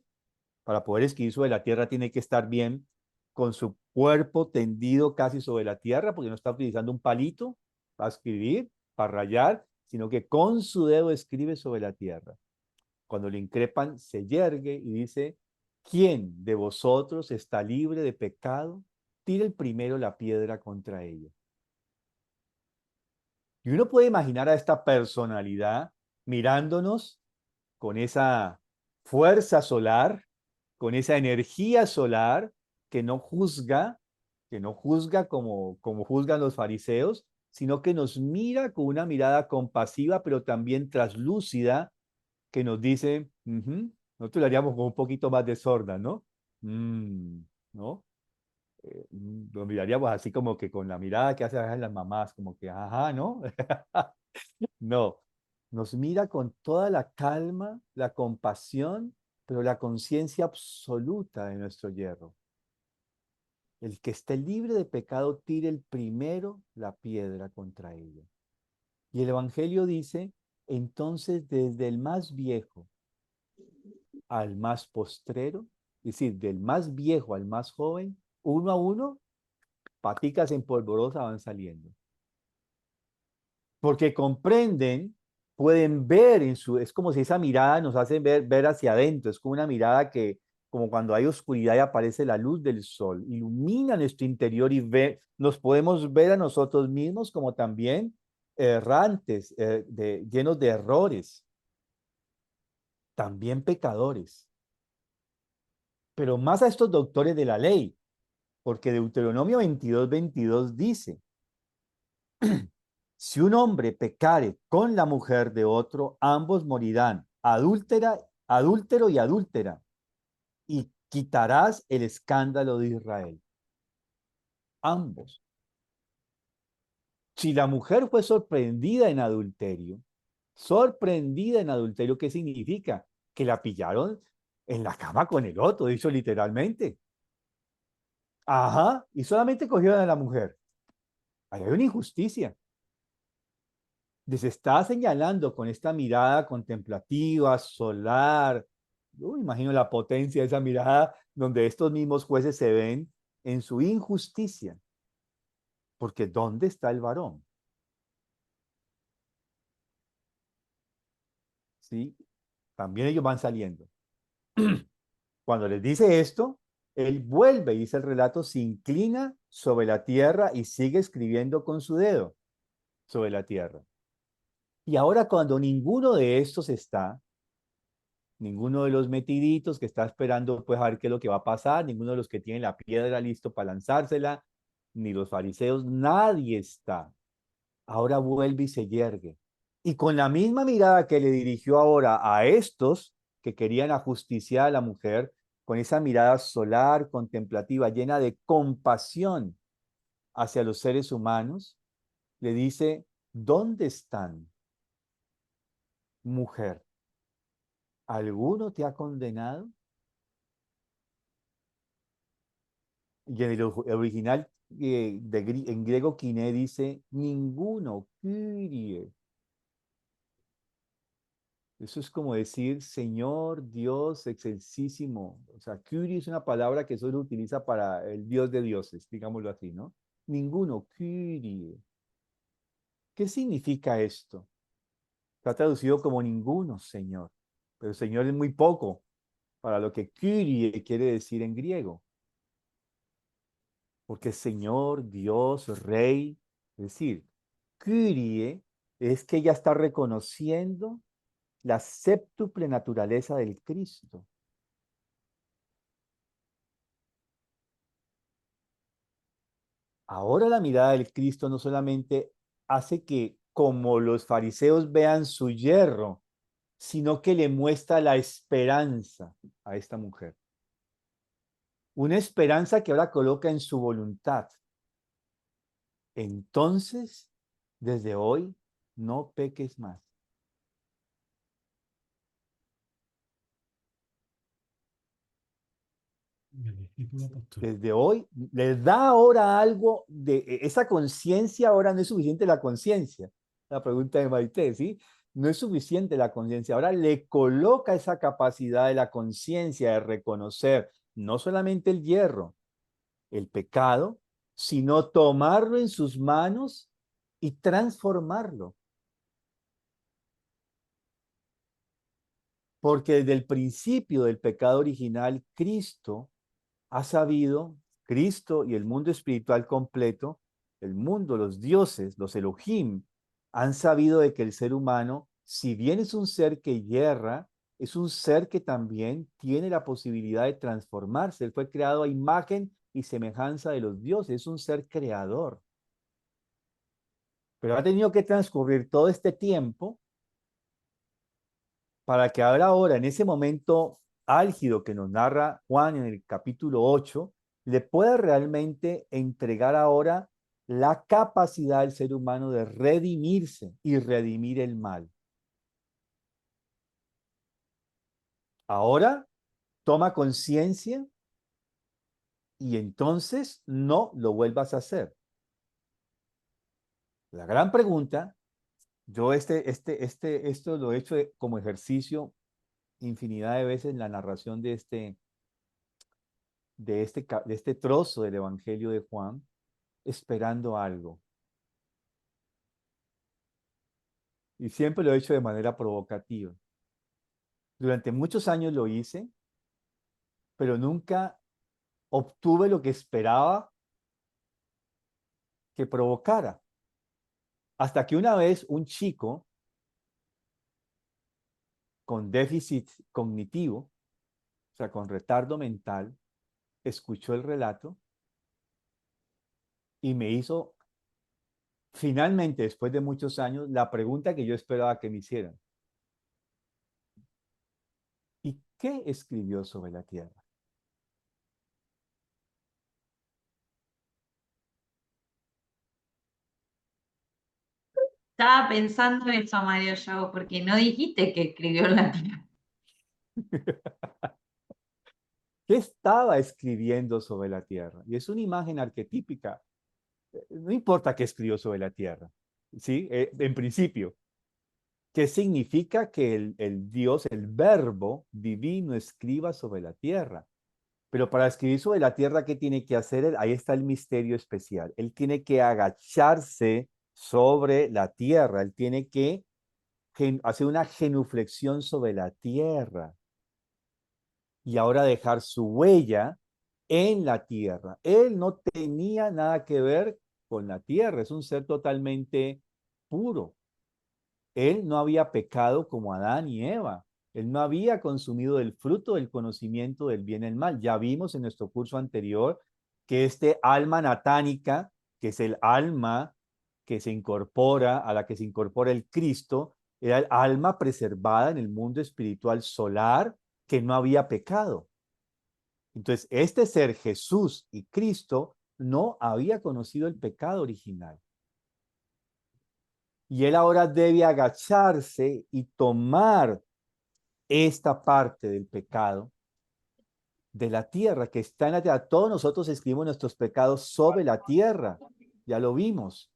Para poder escribir sobre la tierra tiene que estar bien con su cuerpo tendido casi sobre la tierra, porque no está utilizando un palito para escribir, para rayar, sino que con su dedo escribe sobre la tierra. Cuando le increpan, se yergue y dice, ¿quién de vosotros está libre de pecado? Tire el primero la piedra contra ella. Y uno puede imaginar a esta personalidad mirándonos con esa fuerza solar, con esa energía solar que no juzga como juzgan los fariseos, sino que nos mira con una mirada compasiva, pero también traslúcida, que nos dice, nosotros le haríamos con un poquito más de sorda, ¿no? ¿No? Lo miraríamos así como que con la mirada que hacen a veces las mamás, como que, ajá, ¿no? No, nos mira con toda la calma, la compasión, pero la conciencia absoluta de nuestro yerro. El que esté libre de pecado tire el primero la piedra contra ella. Y el Evangelio dice, entonces desde el más viejo al más postrero, Es decir, del más viejo al más joven, uno a uno, paticas en polvorosa van saliendo. Porque comprenden, pueden ver es como si esa mirada nos hace ver hacia adentro, es como una mirada que, como cuando hay oscuridad y aparece la luz del sol, ilumina nuestro interior y nos podemos ver a nosotros mismos como también errantes, llenos de errores, también pecadores. Pero más a estos doctores de la ley, porque Deuteronomio 22:22 dice, si un hombre pecare con la mujer de otro, ambos morirán, adúltero y adúltera, y quitarás el escándalo de Israel. Ambos. Si la mujer fue sorprendida en adulterio, ¿qué significa? Que la pillaron en la cama con el otro, dicho literalmente. Ajá, y solamente cogieron a la mujer. Ahí hay una injusticia. Les está señalando con esta mirada contemplativa, solar. Yo imagino la potencia de esa mirada donde estos mismos jueces se ven en su injusticia. Porque ¿dónde está el varón? ¿Sí? También ellos van saliendo. Cuando les dice esto, él vuelve, dice el relato, se inclina sobre la tierra y sigue escribiendo con su dedo sobre la tierra. Y ahora cuando ninguno de estos está, ninguno de los metiditos que está esperando pues a ver qué es lo que va a pasar, ninguno de los que tienen la piedra listo para lanzársela, ni los fariseos, nadie está. Ahora vuelve y se yergue. Y con la misma mirada que le dirigió ahora a estos que querían ajusticiar a la mujer, con esa mirada solar, contemplativa, llena de compasión hacia los seres humanos, le dice, ¿dónde están, mujer? ¿Alguno te ha condenado? Y en el original en griego kiné dice, ninguno, Kyrie. Eso es como decir, Señor Dios excelsísimo. O sea, Kyrie es una palabra que solo utiliza para el Dios de dioses, digámoslo así, ¿no? Ninguno, Kyrie. ¿Qué significa esto? Está traducido como ninguno, Señor. Pero Señor es muy poco para lo que Kyrie quiere decir en griego. Porque Señor, Dios, Rey, es decir, Kyrie es que ella está reconociendo la séptuple naturaleza del Cristo. Ahora la mirada del Cristo no solamente hace que, como los fariseos vean su yerro, sino que le muestra la esperanza a esta mujer. Una esperanza que ahora coloca en su voluntad. Entonces, desde hoy, no peques más. Desde hoy, les da ahora algo de esa conciencia, ahora no es suficiente la conciencia. La pregunta de Maite, ¿sí? No es suficiente la conciencia, ahora le coloca esa capacidad de la conciencia de reconocer no solamente el yerro, el pecado, sino tomarlo en sus manos y transformarlo. Porque desde el principio del pecado original, ha sabido, Cristo y el mundo espiritual completo, el mundo, los dioses, los Elohim, han sabido de que el ser humano, si bien es un ser que yerra, es un ser que también tiene la posibilidad de transformarse. Él fue creado a imagen y semejanza de los dioses, es un ser creador. Pero ha tenido que transcurrir todo este tiempo para que ahora, en ese momento álgido que nos narra Juan en el capítulo 8, le pueda realmente entregar ahora la capacidad del ser humano de redimirse y redimir el mal. Ahora toma conciencia y entonces no lo vuelvas a hacer. La gran pregunta, yo esto lo he hecho como ejercicio infinidad de veces en la narración de este trozo del Evangelio de Juan, esperando algo. Y siempre lo he hecho de manera provocativa. Durante muchos años lo hice, pero nunca obtuve lo que esperaba que provocara. Hasta que una vez un chico con déficit cognitivo, o sea, con retardo mental, escuchó el relato y me hizo, finalmente, después de muchos años, la pregunta que yo esperaba que me hicieran. ¿Y qué escribió sobre la tierra? Estaba pensando en eso, Mario Yago, porque no dijiste que escribió en latín. ¿Qué estaba escribiendo sobre la tierra? Y es una imagen arquetípica. No importa qué escribió sobre la tierra, ¿sí? En principio, ¿qué significa que el Dios, el verbo divino, escriba sobre la tierra? Pero para escribir sobre la tierra, ¿qué tiene que hacer él? Ahí está el misterio especial. Él tiene que agacharse sobre la tierra. Él tiene que hacer una genuflexión sobre la tierra y ahora dejar su huella en la tierra. Él no tenía nada que ver con la tierra. Es un ser totalmente puro. Él no había pecado como Adán y Eva. Él no había consumido el fruto del conocimiento del bien y el mal. Ya vimos en nuestro curso anterior que este alma natánica, que es el alma que se incorpora, a la que se incorpora el Cristo, era el alma preservada en el mundo espiritual solar que no había pecado. Entonces, este ser Jesús y Cristo no había conocido el pecado original. Y él ahora debe agacharse y tomar esta parte del pecado de la tierra que está en la tierra. Todos nosotros escribimos nuestros pecados sobre la tierra, ya lo vimos.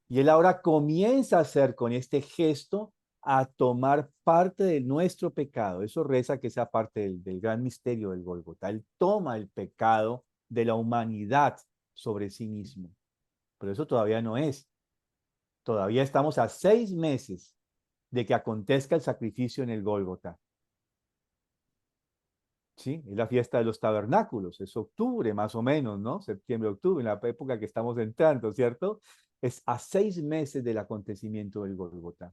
Y él ahora comienza a hacer con este gesto a tomar parte de nuestro pecado. Eso reza que esa parte del gran misterio del Gólgota. Él toma el pecado de la humanidad sobre sí mismo. Pero eso todavía no es. Todavía estamos a 6 meses de que acontezca el sacrificio en el Gólgota. ¿Sí? Es la fiesta de los tabernáculos, es octubre más o menos, ¿no? Septiembre, octubre, en la época que estamos entrando, ¿cierto? Es a 6 meses del acontecimiento del Gólgota.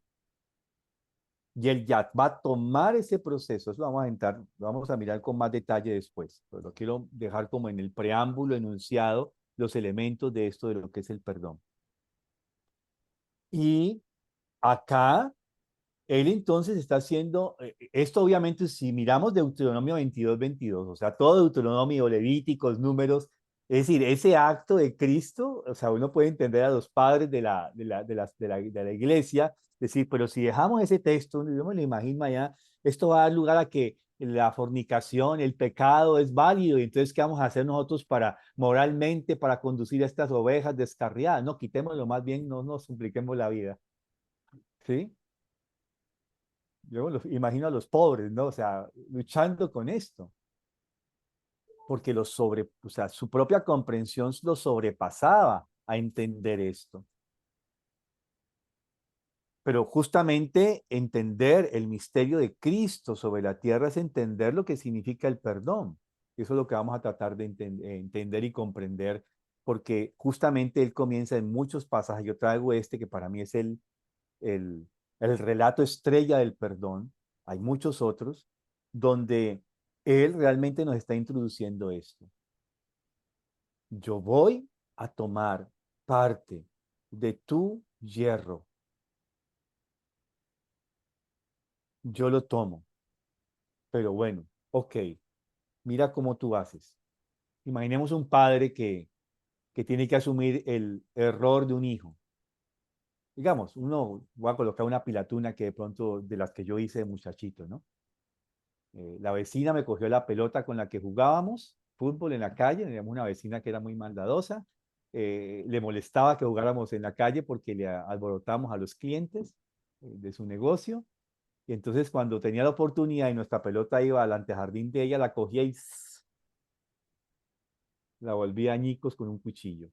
Y él ya va a tomar ese proceso, eso vamos a mirar con más detalle después, pero lo quiero dejar como en el preámbulo enunciado los elementos de esto de lo que es el perdón. Y acá él entonces está haciendo, esto obviamente si miramos Deuteronomio 22, o sea, todo Deuteronomio, Levíticos, Números, es decir, ese acto de Cristo, o sea, uno puede entender a los padres de la iglesia, decir, pero si dejamos ese texto, yo me lo imagino allá, esto va a dar lugar a que la fornicación, el pecado es válido, y entonces, ¿qué vamos a hacer nosotros para moralmente, para conducir a estas ovejas descarriadas? No, quitémoslo más bien, no nos compliquemos la vida, ¿sí? Yo imagino a los pobres, ¿no? O sea, luchando con esto, porque o sea, su propia comprensión lo sobrepasaba a entender esto. Pero justamente entender el misterio de Cristo sobre la tierra es entender lo que significa el perdón. Eso es lo que vamos a tratar de entender y comprender, porque justamente él comienza en muchos pasajes. Yo traigo este que para mí es el, el relato estrella del perdón. Hay muchos otros donde él realmente nos está introduciendo esto. Yo voy a tomar parte de tu hierro. Yo lo tomo. Pero bueno, ok, mira cómo tú haces. Imaginemos un padre que tiene que asumir el error de un hijo. Digamos, voy a colocar una pilatuna que de pronto de las que yo hice de muchachito, ¿no? La vecina me cogió la pelota con la que jugábamos fútbol en la calle, teníamos una vecina que era muy maldadosa, le molestaba que jugáramos en la calle porque le alborotábamos a los clientes de su negocio, y entonces cuando tenía la oportunidad y nuestra pelota iba al antejardín de ella, la cogía y la volvía añicos con un cuchillo.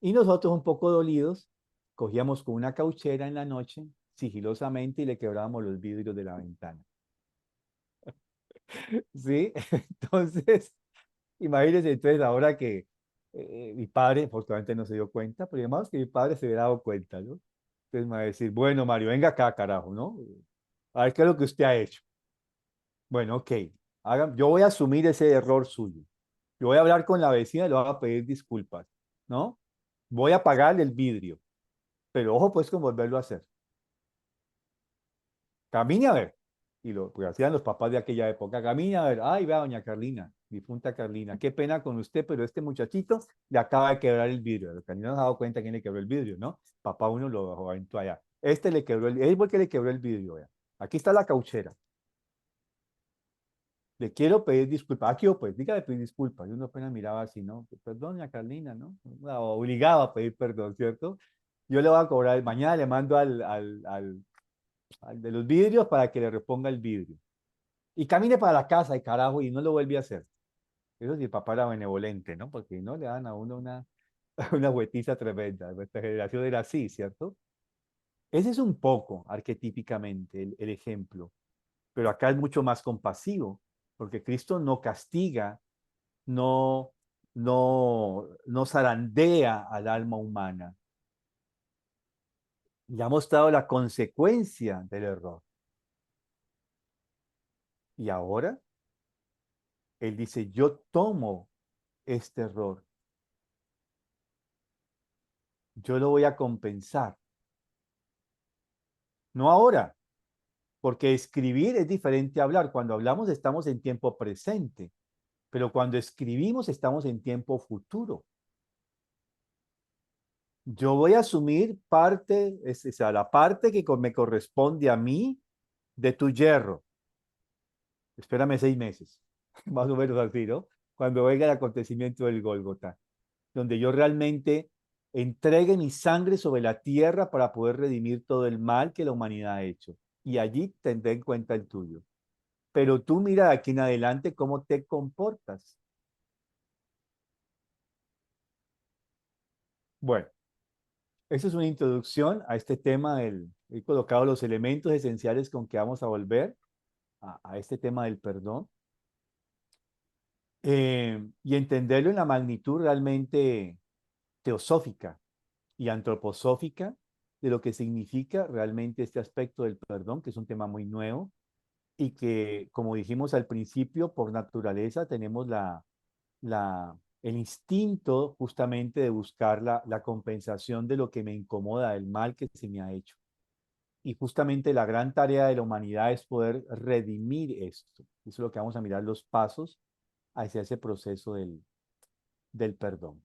Y nosotros, un poco dolidos, cogíamos con una cauchera en la noche, sigilosamente, y le quebrábamos los vidrios de la ventana. ¿Sí? Entonces, imagínense entonces ahora que mi padre, afortunadamente no se dio cuenta, pero digamos que mi padre se hubiera dado cuenta, ¿no? Entonces me va a decir, bueno, Mario, venga acá, carajo, ¿no? A ver qué es lo que usted ha hecho. Bueno, ok, yo voy a asumir ese error suyo. Yo voy a hablar con la vecina y le voy a pedir disculpas, ¿no? Voy a pagarle el vidrio, pero ojo pues con volverlo a hacer. Camine a ver. Y lo que hacían los papás de aquella época, camine a ver, ay, vea, doña Carlina, difunta Carlina, qué pena con usted, pero este muchachito le acaba de quebrar el vidrio. La Carlina no se ha dado cuenta quién le quebró el vidrio, ¿no? Papá uno lo aventó allá. Este le quebró él fue el que le quebró el vidrio, vea. Aquí está la cauchera. Le quiero pedir disculpas. Aquí, pues, dígale pedir disculpas. Y uno apenas miraba así, ¿no? Perdón, doña Carlina, ¿no? La obligaba a pedir perdón, ¿cierto? Yo le voy a cobrar, mañana le mando al de los vidrios para que le reponga el vidrio. Y camine para la casa, y carajo, y no lo vuelve a hacer. Eso sí, el papá era benevolente, ¿no? Porque no le dan a uno una huetiza tremenda. Nuestra generación era así, ¿cierto? Ese es un poco, arquetípicamente, el ejemplo. Pero acá es mucho más compasivo, porque Cristo no castiga, no, no zarandea al alma humana. Le ha mostrado la consecuencia del error. Y ahora Él dice, yo tomo este error, yo lo voy a compensar. No ahora, porque escribir es diferente a hablar. Cuando hablamos estamos en tiempo presente, pero cuando escribimos estamos en tiempo futuro. Yo voy a asumir parte, o sea, la parte que me corresponde a mí de tu yerro. Espérame 6 meses, más o menos así, ¿no? Cuando venga el acontecimiento del Gólgota, donde yo realmente entregue mi sangre sobre la tierra para poder redimir todo el mal que la humanidad ha hecho. Y allí tendré en cuenta el tuyo. Pero tú mira de aquí en adelante cómo te comportas. Bueno, esa es una introducción a este tema he colocado los elementos esenciales con que vamos a volver a este tema del perdón. Y entenderlo en la magnitud realmente teosófica y antroposófica de lo que significa realmente este aspecto del perdón, que es un tema muy nuevo y que, como dijimos al principio, por naturaleza tenemos el instinto justamente de buscar la compensación de lo que me incomoda, del mal que se me ha hecho. Y justamente la gran tarea de la humanidad es poder redimir esto. Eso es lo que vamos a mirar, los pasos hacia ese proceso del perdón.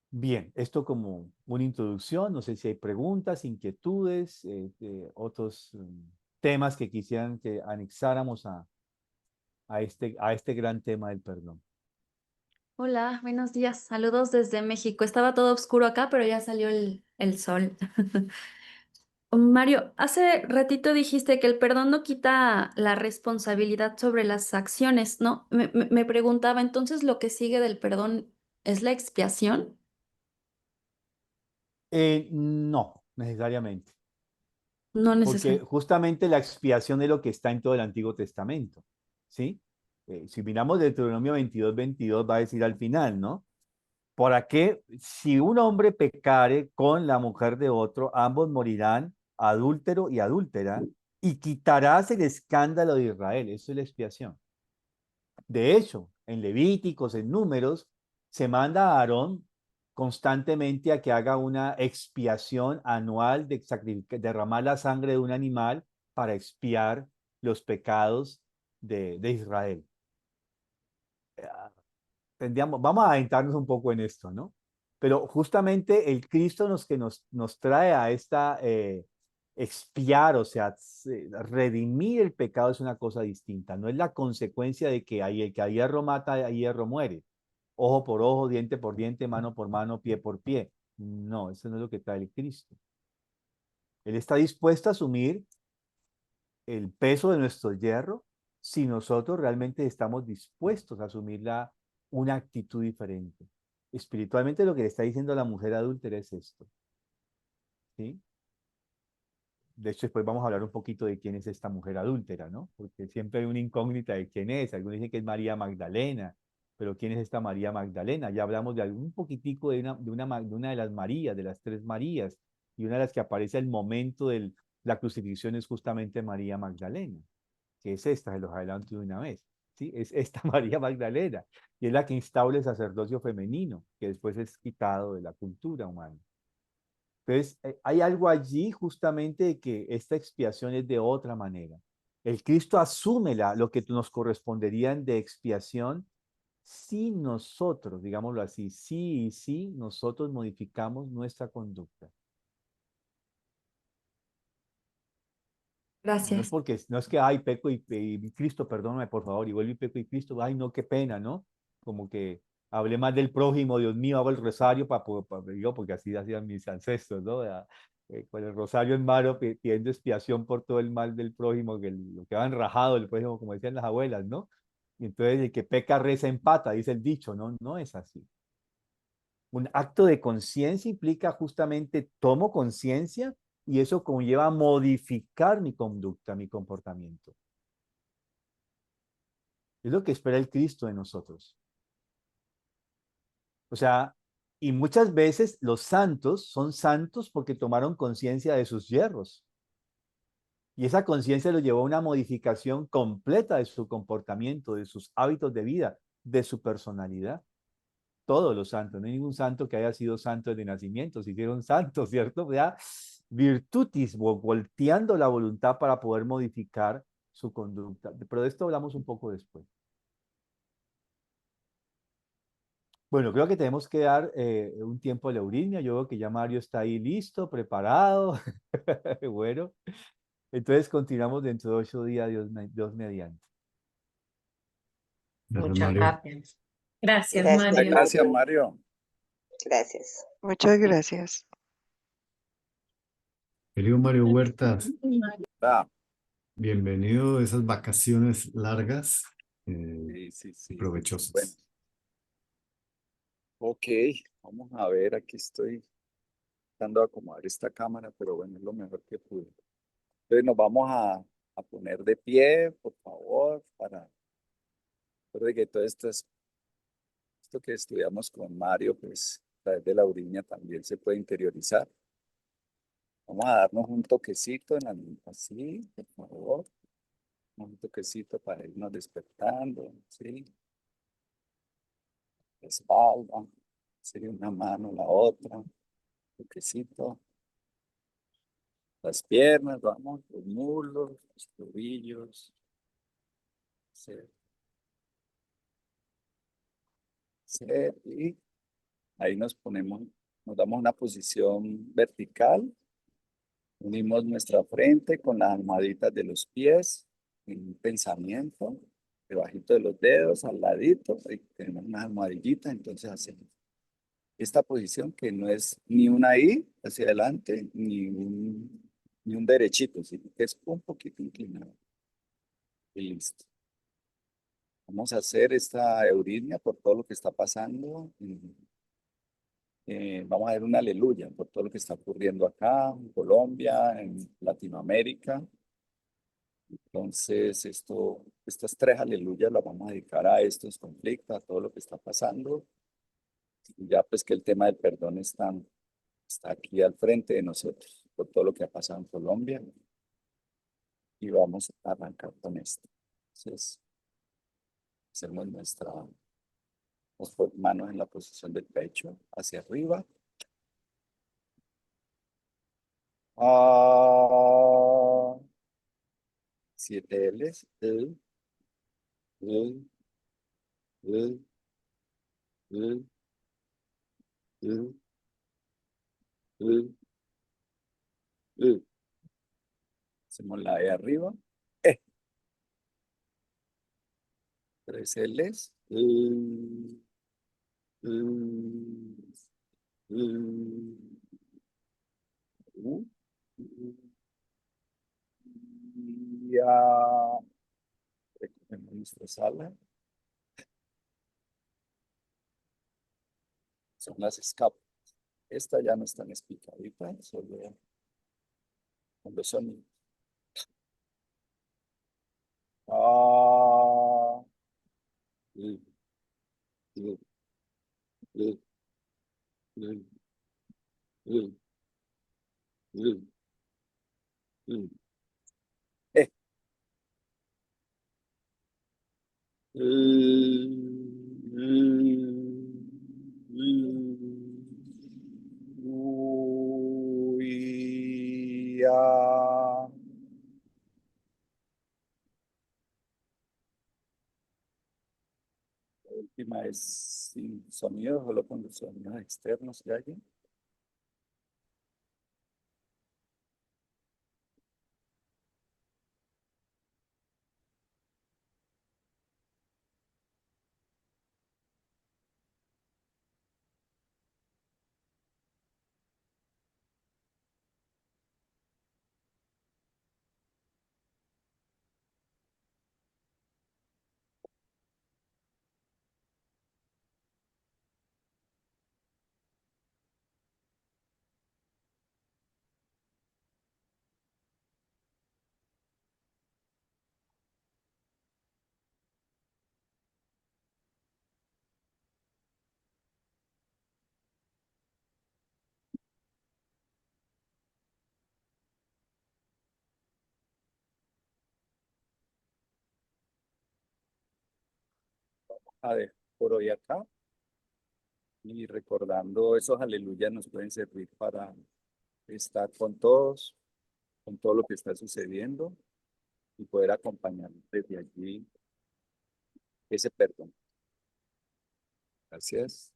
Bien, esto como una introducción, no sé si hay preguntas, inquietudes, otros temas que quisieran que anexáramos a este gran tema del perdón. Hola, buenos días. Saludos desde México. Estaba todo oscuro acá, pero ya salió el sol. Mario, hace ratito dijiste que el perdón no quita la responsabilidad sobre las acciones, ¿no? Me preguntaba, entonces, ¿lo que sigue del perdón es la expiación? No, necesariamente, No porque necesariamente. justamente la expiación es lo que está en todo el Antiguo Testamento, ¿sí? Si miramos Deuteronomio 22:22 va a decir al final, ¿no? ¿Para qué? Si un hombre pecare con la mujer de otro, ambos morirán, adúltero y adúltera, y quitarás el escándalo de Israel. Eso es la expiación. De hecho, en Levíticos, en Números, se manda a Aarón constantemente a que haga una expiación anual de derramar la sangre de un animal para expiar los pecados de Israel. Vamos a adentrarnos un poco en esto, ¿no? Pero justamente el Cristo que nos trae a esta expiar, o sea, redimir el pecado es una cosa distinta. No es la consecuencia de que el que a hierro mata, a hierro muere. Ojo por ojo, diente por diente, mano por mano, pie por pie. No, eso no es lo que trae el Cristo. Él está dispuesto a asumir el peso de nuestro hierro si nosotros realmente estamos dispuestos a asumir una actitud diferente. Espiritualmente lo que le está diciendo a la mujer adúltera es esto, ¿sí? De hecho, después vamos a hablar un poquito de quién es esta mujer adúltera, ¿no? Porque siempre hay una incógnita de quién es. Algunos dicen que es María Magdalena, pero ¿quién es esta María Magdalena? Ya hablamos de un poquitico de una de las Marías, de las tres Marías, y una de las que aparece al momento de la crucifixión es justamente María Magdalena, que es esta, se los adelanto de una vez, ¿sí? Es esta María Magdalena, y es la que instaura el sacerdocio femenino, que después es quitado de la cultura humana. Entonces, hay algo allí justamente de que esta expiación es de otra manera. El Cristo asume lo que nos correspondería de expiación si nosotros, digámoslo así, sí y sí, nosotros modificamos nuestra conducta. No es Gracias. porque, no es que, ay, peco y Cristo, perdóname por favor, y vuelvo y peco y Cristo, ay, no, qué pena, ¿no? Como que hablé más del prójimo, Dios mío, hago el rosario digo, porque así hacían mis ancestros, ¿no? Con el rosario en mano pidiendo expiación por todo el mal del prójimo, que lo que van rajado el prójimo, como decían las abuelas, ¿no? Y entonces el que peca reza empata, dice el dicho, ¿no? No es así. Un acto de conciencia implica justamente tomo conciencia y eso conlleva modificar mi conducta, mi comportamiento. Es lo que espera el Cristo de nosotros. O sea, y muchas veces los santos son santos porque tomaron conciencia de sus yerros. Y esa conciencia los llevó a una modificación completa de su comportamiento, de sus hábitos de vida, de su personalidad. Todos los santos, no hay ningún santo que haya sido santo de nacimiento, se hicieron santos, ¿cierto? Ya virtutis, volteando la voluntad para poder modificar su conducta. Pero de esto hablamos un poco después. Bueno, creo que tenemos que dar un tiempo a Laurinia. Yo veo que ya Mario está ahí listo, preparado. Bueno, entonces continuamos dentro de 8 días, Dios mediante. Gracias, Muchas Mario. gracias. Gracias, Gracias, Mario. Gracias, Mario. Gracias. Muchas gracias. Querido Mario Huertas, Ah, bienvenido a esas vacaciones largas sí, sí, y sí. Bueno, provechosas. ok, vamos a ver, aquí estoy tratando de acomodar esta cámara, pero bueno, es lo mejor que pude. Entonces nos vamos a poner de pie, por favor, para que todo esto que estudiamos con Mario, pues a través de Laurinia también se puede interiorizar. Vamos a darnos un toquecito en la nuca, así, por favor. Un toquecito para irnos despertando, ¿sí? La espalda, sería una mano, la otra, toquecito. Las piernas, vamos, los muslos, los tobillos. Sí. Sí, y ahí nos ponemos, nos damos una posición vertical. Unimos nuestra frente con las almohaditas de los pies en un pensamiento, debajito de los dedos, al ladito, ahí tenemos unas almohadillitas, entonces hacemos esta posición que no es ni una I hacia adelante, ni un derechito, sino que es un poquito inclinado. Y listo. Vamos a hacer esta euritmia por todo lo que está pasando. Vamos a ver una aleluya por todo lo que está ocurriendo acá, en Colombia, en Latinoamérica. Entonces, estas 3 aleluyas las vamos a dedicar a estos conflictos, a todo lo que está pasando. Y ya pues que el tema del perdón está aquí al frente de nosotros, por todo lo que ha pasado en Colombia. Y vamos a arrancar con esto. Entonces, hacemos las manos en la posición del pecho, hacia arriba. Ah, 7 L's. L, L, L, L, L, L, L. Hacemos la E arriba. 3 L's. L, L, L, U. Ya recogemos nuestra sala. son las escápulas. Esta ya no es tan explicadita, solo con los sonidos. Ah, l, l, l, l, l, l, l. Eh. Uy, ah. La última es sin sonido, solo con los sonidos externos de alguien. A ver, por hoy acá. Y recordando esos aleluyas nos pueden servir para estar con todos, con todo lo que está sucediendo y poder acompañar desde allí ese perdón. Gracias.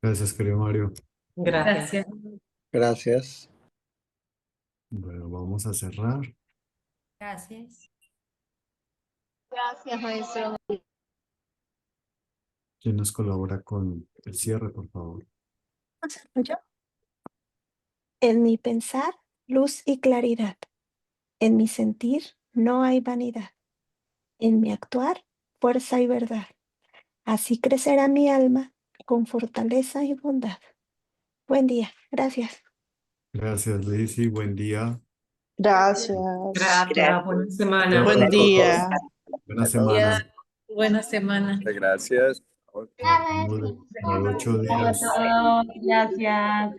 Gracias, querido Mario. Gracias. Gracias. Bueno, vamos a cerrar. Gracias. Gracias, maestro. ¿Quién nos colabora con el cierre, por favor? ¿Yo? En mi pensar, luz y claridad. En mi sentir, no hay vanidad. En mi actuar, fuerza y verdad. Así crecerá mi alma con fortaleza y bondad. Buen día. Gracias. Gracias, Lizzy. Buen día. Gracias. Gracias. Buena semana. Buen día. Buena A todos. semana. Buena semana. Muchas gracias. Nos vemos de 8 Gracias días. a todos. Gracias.